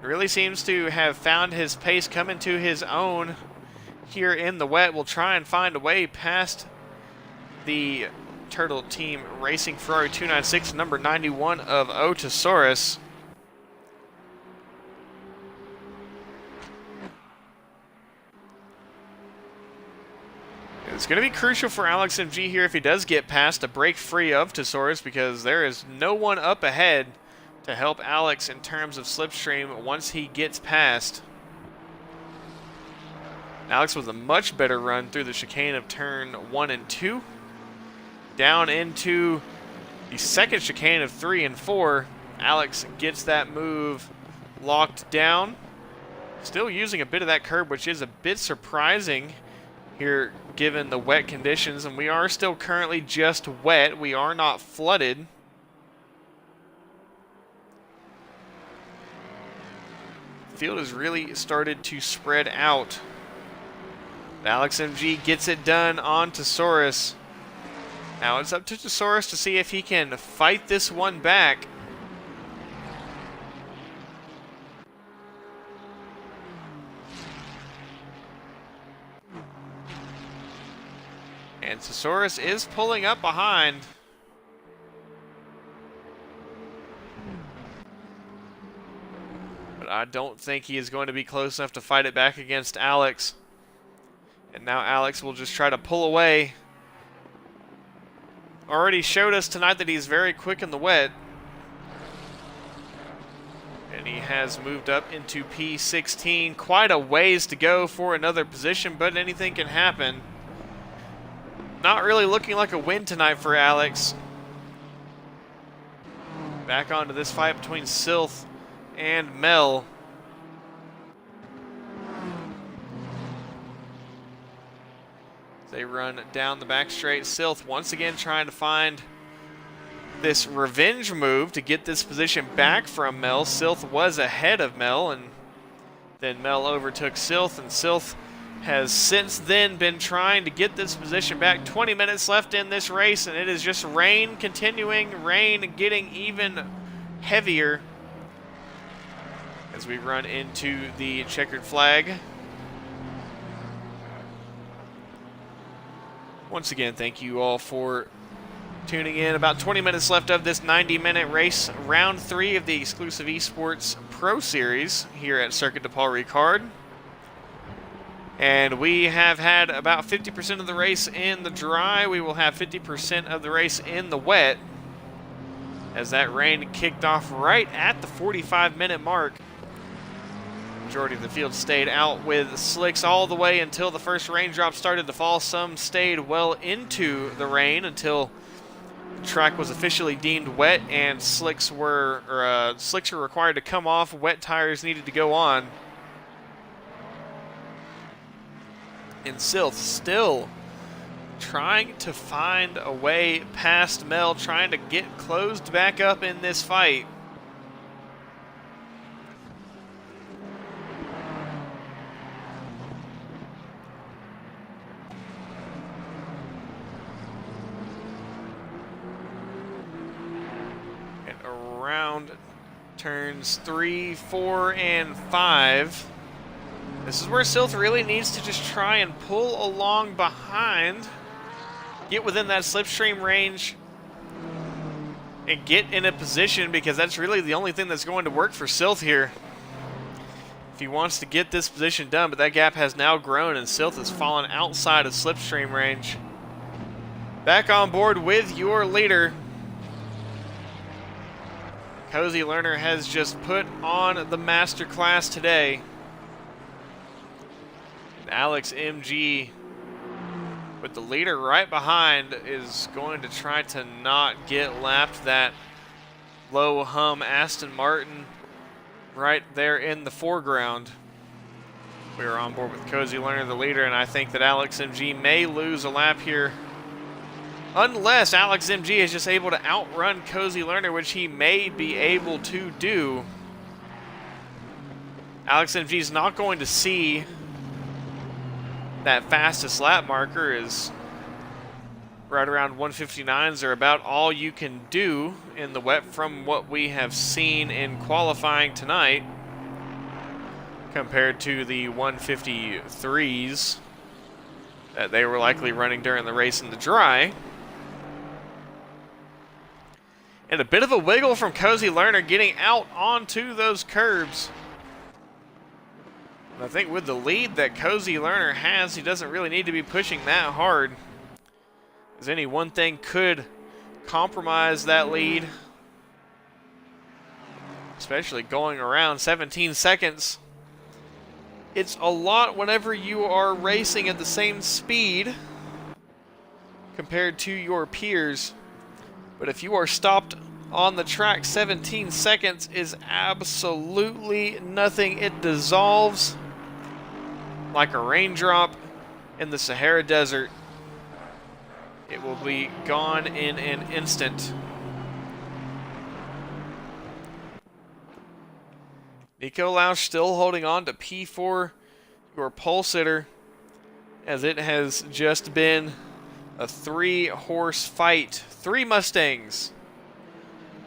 A: Really seems to have found his pace coming to his own here in the wet. Will try and find a way past the Turtle Team Racing Ferrari 296, number 91 of Tesaurus. It's going to be crucial for Alex MG here if he does get past to break free of Tesaurus, because there is no one up ahead to help Alex in terms of slipstream once he gets past. Alex with a much better run through the chicane of turn 1 and 2. Down into the second chicane of 3 and 4. Alex gets that move locked down. Still using a bit of that curb, which is a bit surprising here given the wet conditions. And we are still currently just wet. We are not flooded. The field has really started to spread out. But Alex MG gets it done on Tesaurus. Now it's up to Tesaurus to see if he can fight this one back. And Tesaurus is pulling up behind. But I don't think he is going to be close enough to fight it back against Alex. And now Alex will just try to pull away. Already showed us tonight that he's very quick in the wet. And he has moved up into P16. Quite a ways to go for another position, but anything can happen. Not really looking like a win tonight for Alex. Back onto this fight between Silth and Mel. They run down the back straight. Silth once again trying to find this revenge move to get this position back from Mel. Silth was ahead of Mel, and then Mel overtook Silth, and Silth has since then been trying to get this position back. 20 minutes left in this race, and it is just rain continuing, rain getting even heavier as we run into the checkered flag. Once again, thank you all for tuning in. About 20 minutes left of this 90-minute race, round 3 of the XCLusive Esports Pro Series here at Circuit de Paul Ricard. And we have had about 50% of the race in the dry. We will have 50% of the race in the wet, as that rain kicked off right at the 45-minute mark. Majority of the field stayed out with slicks all the way until the first raindrops started to fall. Some stayed well into the rain until the track was officially deemed wet and slicks were required to come off. Wet tires needed to go on. And Silth still trying to find a way past Mel, trying to get closed back up in this fight. And around turns 3, 4, and 5. This is where Silth really needs to just try and pull along behind, get within that slipstream range, and get in a position, because that's really the only thing that's going to work for Silth here if he wants to get this position done. But that gap has now grown, and Silth has fallen outside of slipstream range. Back on board with your leader. Cozy Lerner has just put on the masterclass today. Alex MG, with the leader right behind, is going to try to not get lapped. That low hum Aston Martin right there in the foreground. We are on board with Cozy Lerner, the leader, and I think that Alex MG may lose a lap here, unless Alex MG is just able to outrun Cozy Lerner, which he may be able to do. Alex MG is not going to see that fastest lap marker. Is right around 159s are about all you can do in the wet from what we have seen in qualifying tonight, compared to the 153s that they were likely running during the race in the dry. And a bit of a wiggle from Cozy Lerner getting out onto those curbs. I think with the lead that Cozy Lerner has, he doesn't really need to be pushing that hard, as any one thing could compromise that lead, especially going around 17 seconds. It's a lot whenever you are racing at the same speed compared to your peers, but if you are stopped on the track. 17 seconds is absolutely nothing. It dissolves like a raindrop in the Sahara Desert. It will be gone in an instant. Nico Lausch still holding on to P4, your pole sitter, as it has just been a 3-horse fight. 3 Mustangs.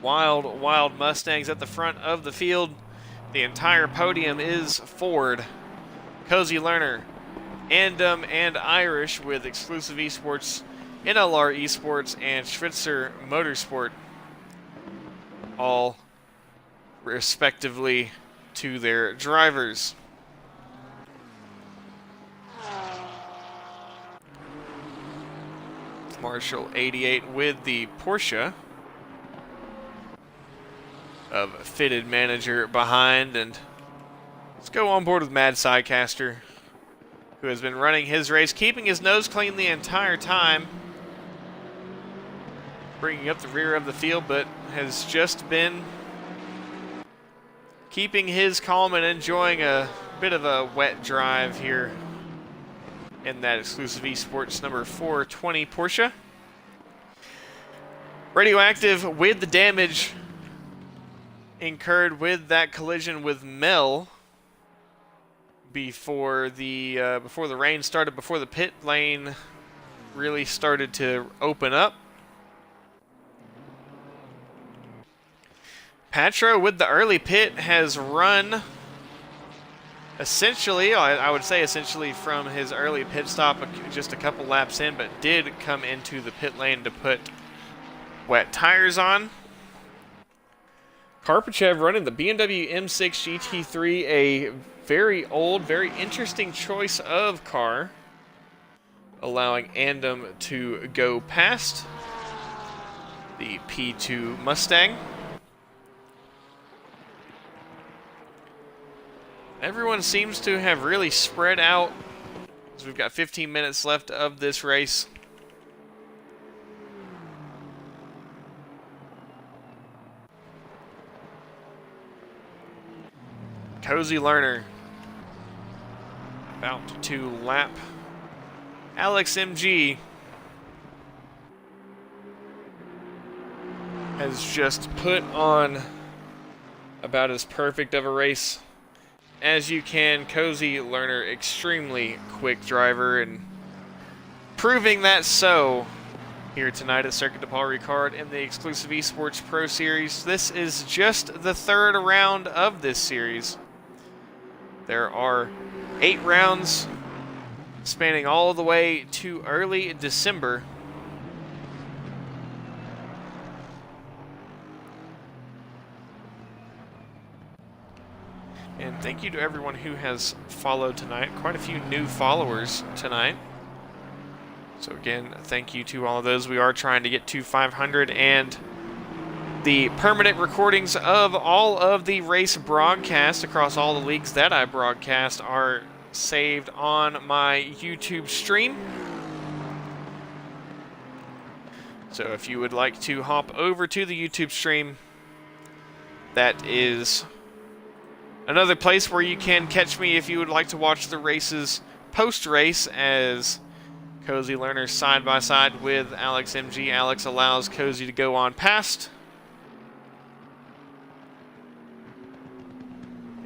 A: Wild, wild Mustangs at the front of the field. The entire podium is Ford, Cozy Lerner, Andom, and Irish, with XCLusive Esports, NLR Esports, and Schwitzer Motorsport, all respectively to their drivers. Marshall 88 with the Porsche of fitted manager behind, and let's go on board with Mad Sidecaster, who has been running his race, keeping his nose clean the entire time, bringing up the rear of the field, but has just been keeping his calm and enjoying a bit of a wet drive here in that XCLusive Esports number 420 Porsche. Radioactive with the damage incurred with that collision with Mel before the rain started, before the pit lane really started to open up. Patro with the early pit has run essentially, I would say essentially from his early pit stop just a couple laps in, but did come into the pit lane to put wet tires on. Karpachev running the BMW M6 GT3, a very old, very interesting choice of car, allowing Andom to go past the P2 Mustang. Everyone seems to have really spread out, as we've got 15 minutes left of this race. Cozy Lerner about to lap Alex MG. Has just put on about as perfect of a race as you can. Cozy Lerner, extremely quick driver, and proving that so here tonight at Circuit de Paul Ricard in the XCLusive Esports Pro Series. This is just the 3rd round of this series. There are 8 rounds spanning all the way to early December. And thank you to everyone who has followed tonight. Quite a few new followers tonight. So again, thank you to all of those. We are trying to get to 500, and the permanent recordings of all of the race broadcasts across all the leagues that I broadcast are saved on my YouTube stream. So if you would like to hop over to the YouTube stream, that is another place where you can catch me if you would like to watch the races post-race, as Cozy Lerner side by side with Alex MG. Alex allows Cozy to go on past,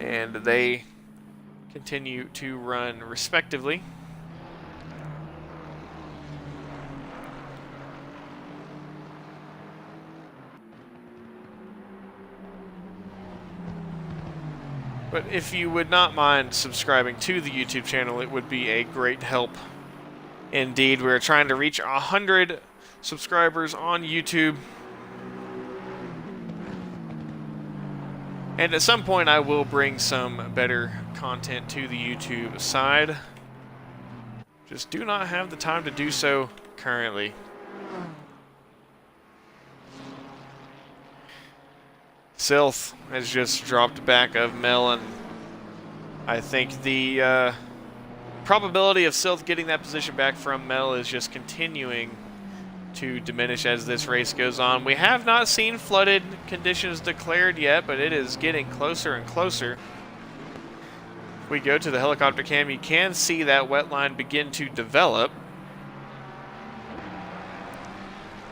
A: and they continue to run respectively. But if you would not mind subscribing to the YouTube channel, it would be a great help indeed. We're trying to reach 100 subscribers on YouTube. And at some point I will bring some better content to the YouTube side. Just do not have the time to do so currently. Sylth has just dropped back of Mel, and I think the probability of Sylth getting that position back from Mel is just continuing to diminish as this race goes on. We have not seen flooded conditions declared yet, but it is getting closer and closer. If we go to the helicopter cam, you can see that wet line begin to develop.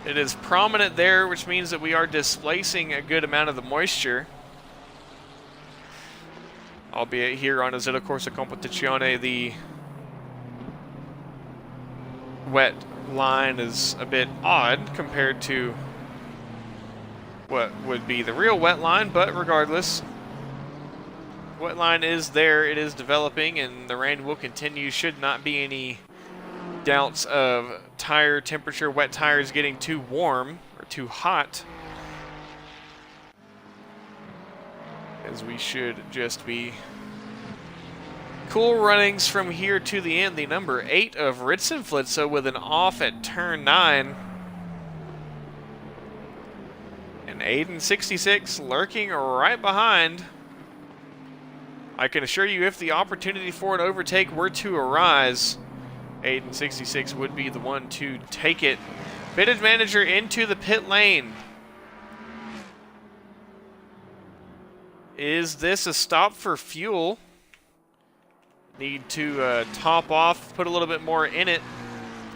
A: It is prominent there, which means that we are displacing a good amount of the moisture. Albeit here on Assetto Corsa Competizione, the wet line is a bit odd compared to what would be the real wet line, but regardless, wet line is there, it is developing, and the rain will continue. Should not be any doubts of tire temperature, wet tires getting too warm or too hot, as we should just be cool runnings from here to the end. The number 8 of Ritzenflitze with an off at turn 9. And Aiden 66 lurking right behind. I can assure you, if the opportunity for an overtake were to arise, Aiden 66 would be the one to take it. Pitted manager into the pit lane. Is this a stop for fuel? Need to top off, put a little bit more in it,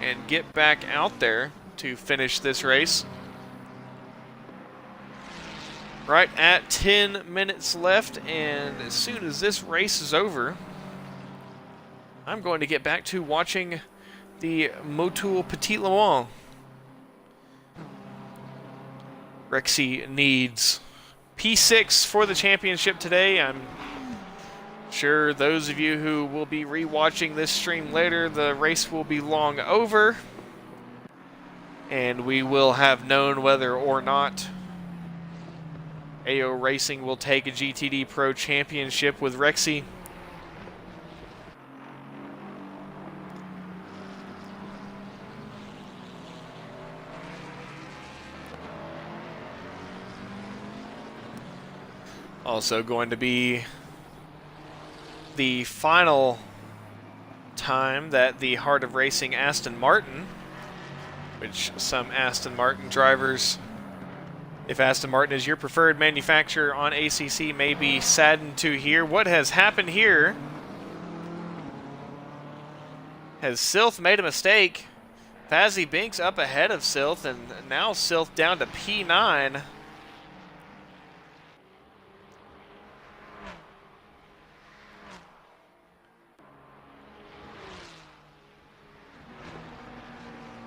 A: and get back out there to finish this race. Right at 10 minutes left, and as soon as this race is over, I'm going to get back to watching the Motul Petit Le Mans. Rexy needs P6 for the championship today. I'm sure those of you who will be rewatching this stream later, the race will be long over, and we will have known whether or not AO Racing will take a GTD Pro Championship with Rexy. Also going to be the final time that the Heart of Racing Aston Martin, which some Aston Martin drivers, if Aston Martin is your preferred manufacturer on ACC, may be saddened to hear. What has happened here? Has Silth made a mistake? Fazzy Binks up ahead of Silth, and now Silth down to P9.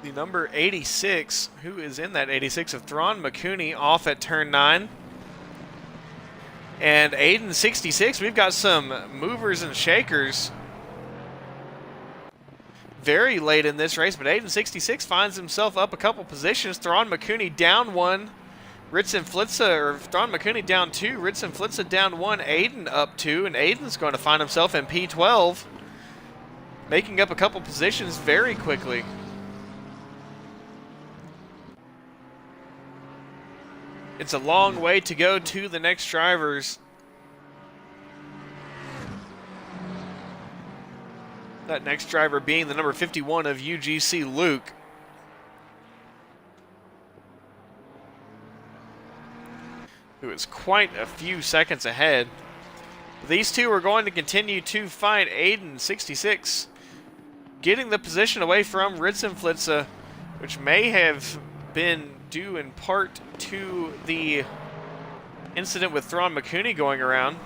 A: The number 86, who is in that 86 of Thrawn McCooney, off at turn 9. And Aiden 66, we've got some movers and shakers very late in this race, but Aiden 66 finds himself up a couple positions. Thrawn McCooney down 1, Ritzenflitze, or Thrawn McCooney down 2, Ritzenflitze down 1, Aiden up 2, and Aiden's going to find himself in P12, making up a couple positions very quickly. It's a long way to go to the next drivers. That next driver being the number 51 of UGC Luke. Who is quite a few seconds ahead. These two are going to continue to fight. Aiden 66 getting the position away from Ritzenflitze, which may have been due in part to the incident with Thrawn McCooney going around.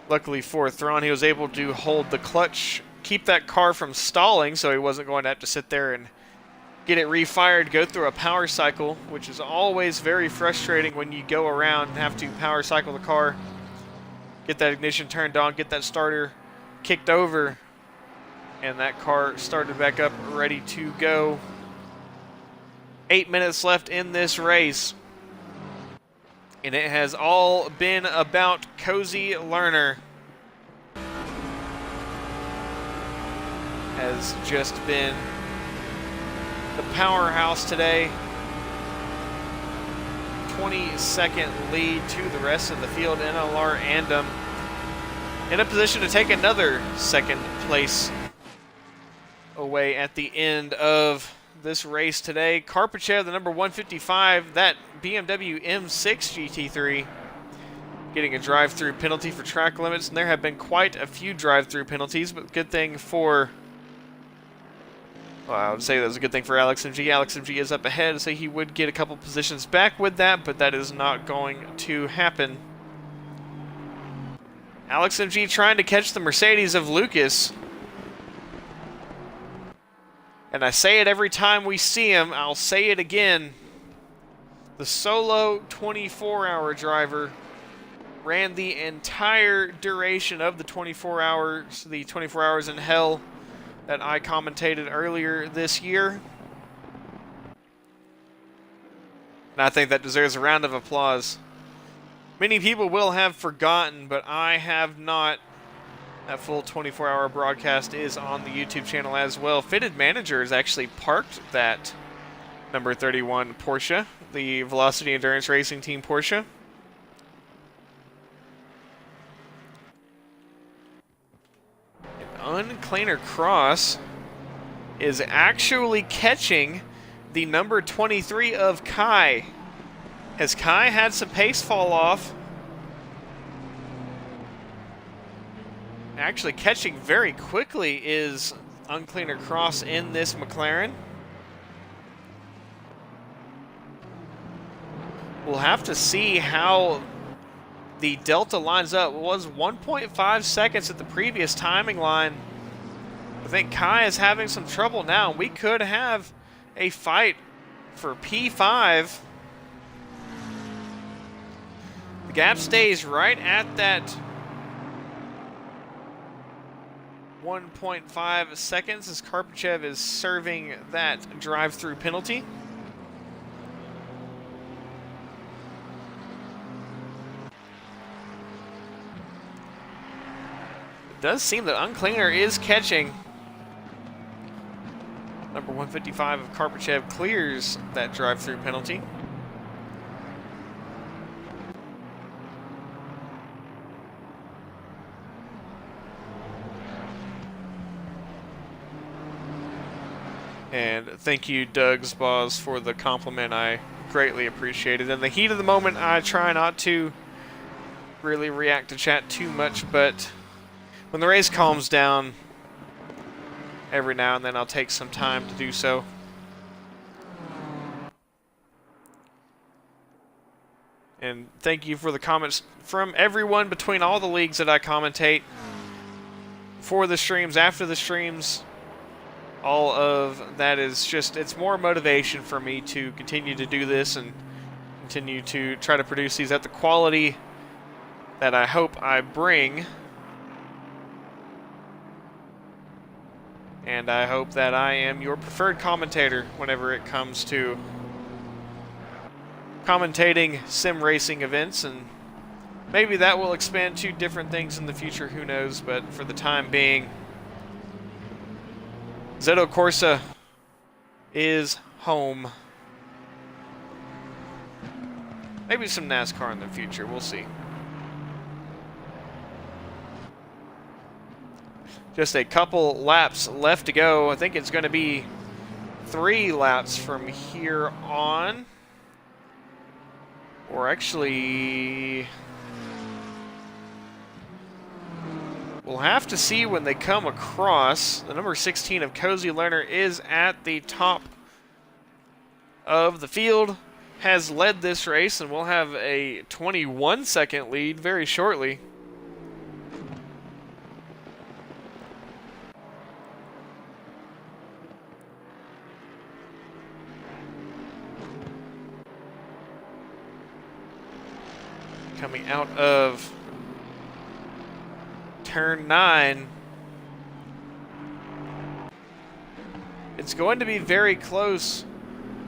A: Luckily for Thrawn, he was able to hold the clutch, keep that car from stalling, so he wasn't going to have to sit there and get it refired, go through a power cycle, which is always very frustrating when you go around and have to power cycle the car, get that ignition turned on, get that starter kicked over, and that car started back up, ready to go. 8 minutes left in this race, and it has all been about Cozy Lerner. Has just been the powerhouse today. 20-second lead to the rest of the field. NLR Andom in a position to take another second place away at the end of this race today. Karpachev, the number 155, that BMW M6 GT3, getting a drive-through penalty for track limits. And there have been quite a few drive-through penalties, but good thing for... Well, I would say that was a good thing for Alex MG. Alex MG is up ahead, so he would get a couple positions back with that, but that is not going to happen. Alex MG trying to catch the Mercedes of Lucas. And I say it every time we see him, I'll say it again. The solo 24-hour driver ran the entire duration of the 24 hours in hell that I commentated earlier this year. And I think that deserves a round of applause. Many people will have forgotten, but I have not. That full 24-hour broadcast is on the YouTube channel as well. Fitted Manager has actually parked that number 31 Porsche, the Velocity Endurance Racing Team Porsche. Uncleaner Cross is actually catching the number 23 of Kai. Has Kai had some pace fall off? Actually catching very quickly is Uncleaner Cross in this McLaren. We'll have to see how the delta lines up. It was 1.5 seconds at the previous timing line. I think Kai is having some trouble now. We could have a fight for P5. The gap stays right at that 1.5 seconds as Karpachev is serving that drive-through penalty. Does seem that Uncleaner is catching. Number 155 of Karpachev clears that drive-through penalty. And thank you, Doug's Boss, for the compliment. I greatly appreciate it. In the heat of the moment, I try not to really react to chat too much, but when the race calms down, every now and then I'll take some time to do so. And thank you for the comments from everyone between all the leagues that I commentate, for the streams, after the streams. All of that is just, it's more motivation for me to continue to do this and continue to try to produce these at the quality that I hope I bring. And I hope that I am your preferred commentator whenever it comes to commentating sim racing events, and maybe that will expand to different things in the future, who knows, but for the time being, Zeto Corsa is home. Maybe some NASCAR in the future, we'll see. Just a couple laps left to go. I think it's going to be 3 laps from here on. Or actually, we'll have to see when they come across. The number 16 of Cozy Lerner is at the top of the field, has led this race, and we'll have a 21-second lead very shortly. Coming out of turn 9. It's going to be very close.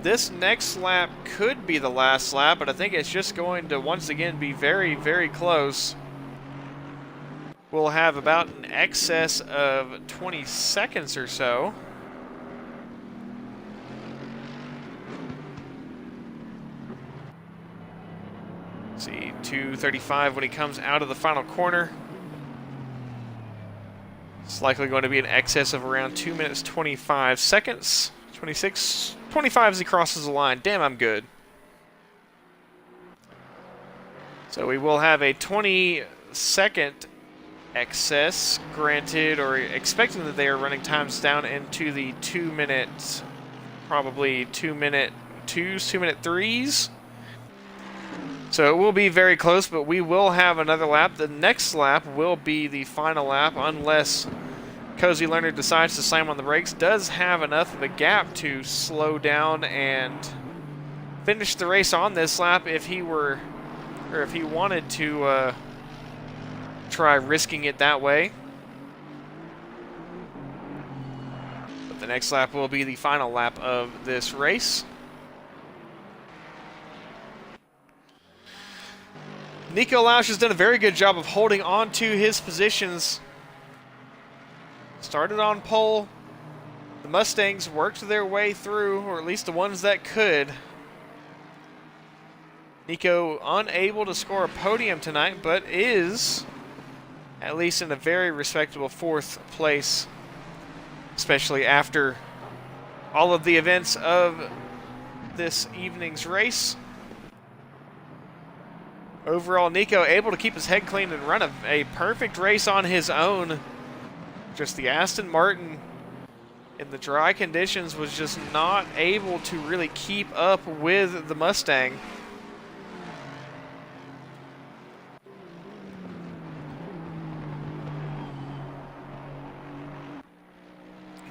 A: This next lap could be the last lap, but I think it's just going to once again be very, very close. We'll have about an excess of 20 seconds or so. Let's see, 2:35 when he comes out of the final corner. It's likely going to be an excess of around 2 minutes 25 seconds. 26, 25 as he crosses the line. Damn, I'm good. So we will have a 20-second excess granted, or expecting that they are running times down into the 2 minutes, probably 2-minute 2s, 2-minute 3s. So it will be very close, but we will have another lap. The next lap will be the final lap, unless Cozy Lerner decides to slam on the brakes. Does have enough of a gap to slow down and finish the race on this lap if he were, or if he wanted to try risking it that way. But the next lap will be the final lap of this race. Nico Lausch has done a very good job of holding on to his positions. Started on pole. The Mustangs worked their way through, or at least the ones that could. Nico unable to score a podium tonight, but is at least in a very respectable 4th place, especially after all of the events of this evening's race. Overall, Nico able to keep his head clean and run a perfect race on his own. Just the Aston Martin in the dry conditions was just not able to really keep up with the Mustang.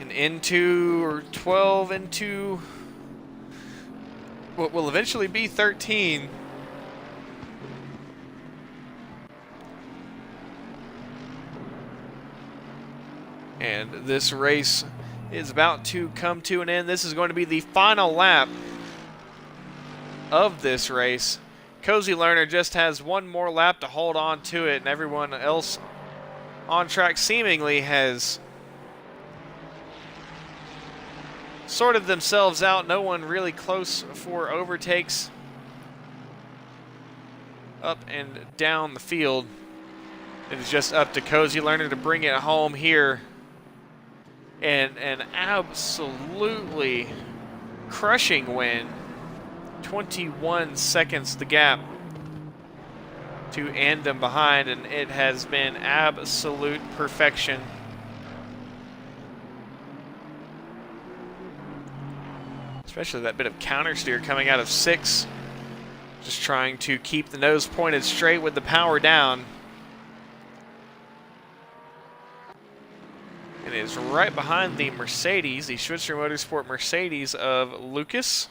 A: And into 12 into what will eventually be 13. And this race is about to come to an end. This is going to be the final lap of this race. Cozy Lerner just has one more lap to hold on to it, and everyone else on track seemingly has sorted themselves out. No one really close for overtakes up and down the field. It is just up to Cozy Lerner to bring it home here. And an absolutely crushing win. 21 seconds the gap to Andem behind, and it has been absolute perfection. Especially that bit of counter steer coming out of 6. Just trying to keep the nose pointed straight with the power down. It is right behind the Mercedes, the Schwitzer Motorsport Mercedes of Lucas.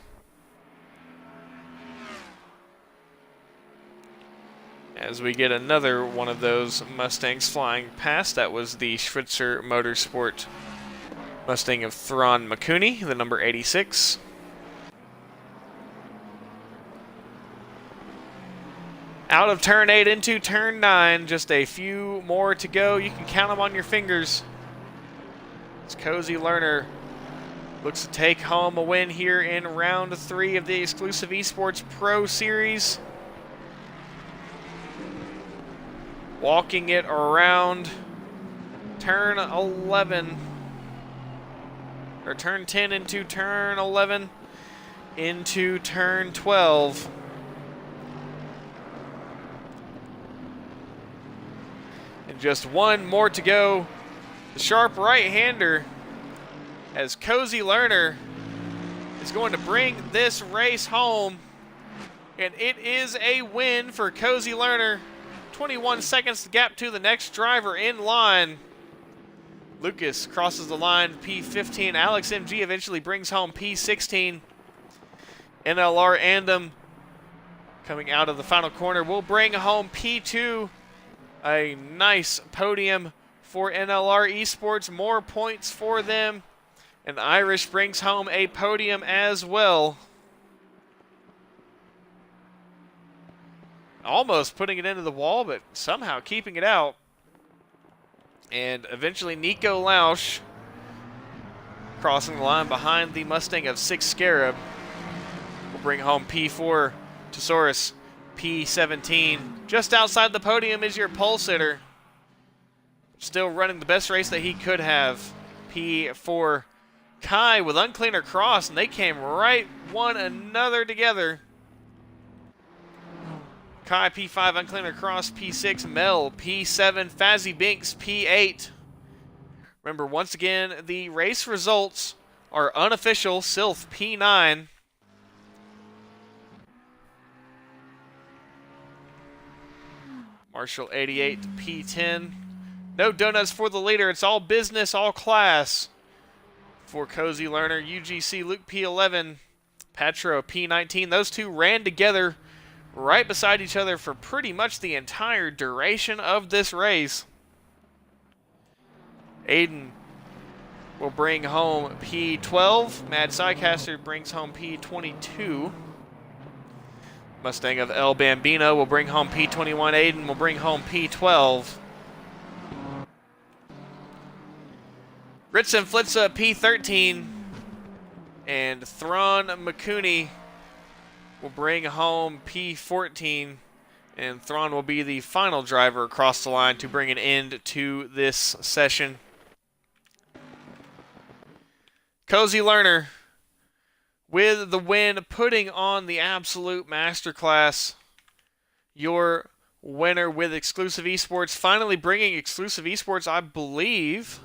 A: As we get another one of those Mustangs flying past, that was the Schwitzer Motorsport Mustang of Thron McCooney, the number 86. Out of turn 8 into turn 9, just a few more to go. You can count them on your fingers. As Cozy Lerner looks to take home a win here in round 3 of the XCLusive Esports Pro Series. Walking it around turn 11, or turn 10 into turn 11 into turn 12. And just one more to go. The sharp right-hander, as Cozy Lerner is going to bring this race home. And it is a win for Cozy Lerner. 21 seconds gap to the next driver in line. Lucas crosses the line, P15. Alex MG eventually brings home P16. NLR Andem coming out of the final corner will bring home P2. A nice podium for NLR Esports, more points for them. And Irish brings home a podium as well. Almost putting it into the wall, but somehow keeping it out. And eventually Nico Lausch crossing the line behind the Mustang of 6 Scarab will bring home P4. Tesaurus P17. Just outside the podium is your pole sitter. Still running the best race that he could have. P4 Kai with unclean across, and they came right one another together. Kai P5, unclean across P6, Mel P7, Fazzy Binks P8. Remember, once again, the race results are unofficial. Sylph P9. Marshall 88 P10. No donuts for the leader. It's all business, all class. For Cozy Learner, UGC Luke P11, Patro P19. Those two ran together right beside each other for pretty much the entire duration of this race. Aiden will bring home P12. Mad Psycaster brings home P22. Mustang of El Bambino will bring home P21. Aiden will bring home P12. Ritz and Flitza P13. And Thrawn McCooney will bring home P14. And Thrawn will be the final driver across the line to bring an end to this session. Cozy Learner with the win, putting on the absolute masterclass. Your winner with XCLusive Esports, finally bringing XCLusive Esports, I believe,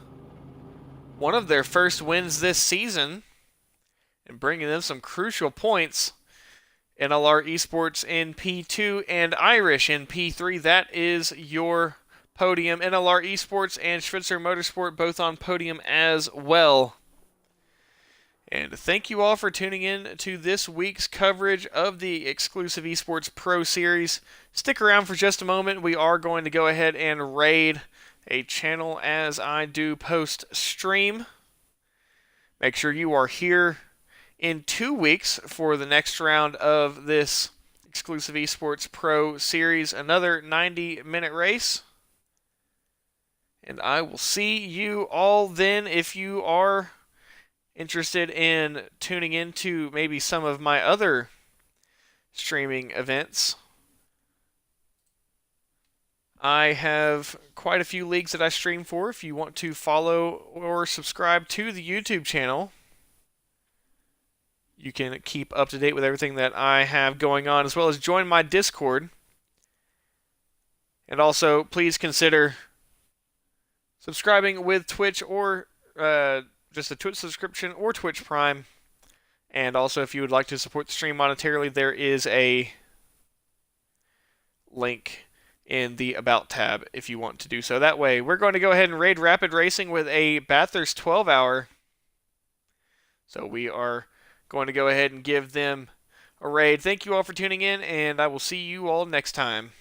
A: one of their first wins this season, and bringing them some crucial points. NLR Esports in P2 and Irish in P3. That is your podium. NLR Esports and Schwitzer Motorsport both on podium as well. And thank you all for tuning in to this week's coverage of the XCLusive Esports Pro Series. Stick around for just a moment. We are going to go ahead and raid a channel as I do post-stream. Make sure you are here in 2 weeks for the next round of this XCLusive Esports Pro Series. Another 90-minute race. And I will see you all then. If you are interested in tuning into maybe some of my other streaming events, I have quite a few leagues that I stream for. If you want to follow or subscribe to the YouTube channel, you can keep up to date with everything that I have going on, as well as join my Discord. And also, please consider subscribing with Twitch or just a Twitch subscription or Twitch Prime. And also, if you would like to support the stream monetarily, there is a link in the About tab if you want to do so. That way, we're going to go ahead and raid Rapid Racing with a Bathurst 12-hour. So we are going to go ahead and give them a raid. Thank you all for tuning in, and I will see you all next time.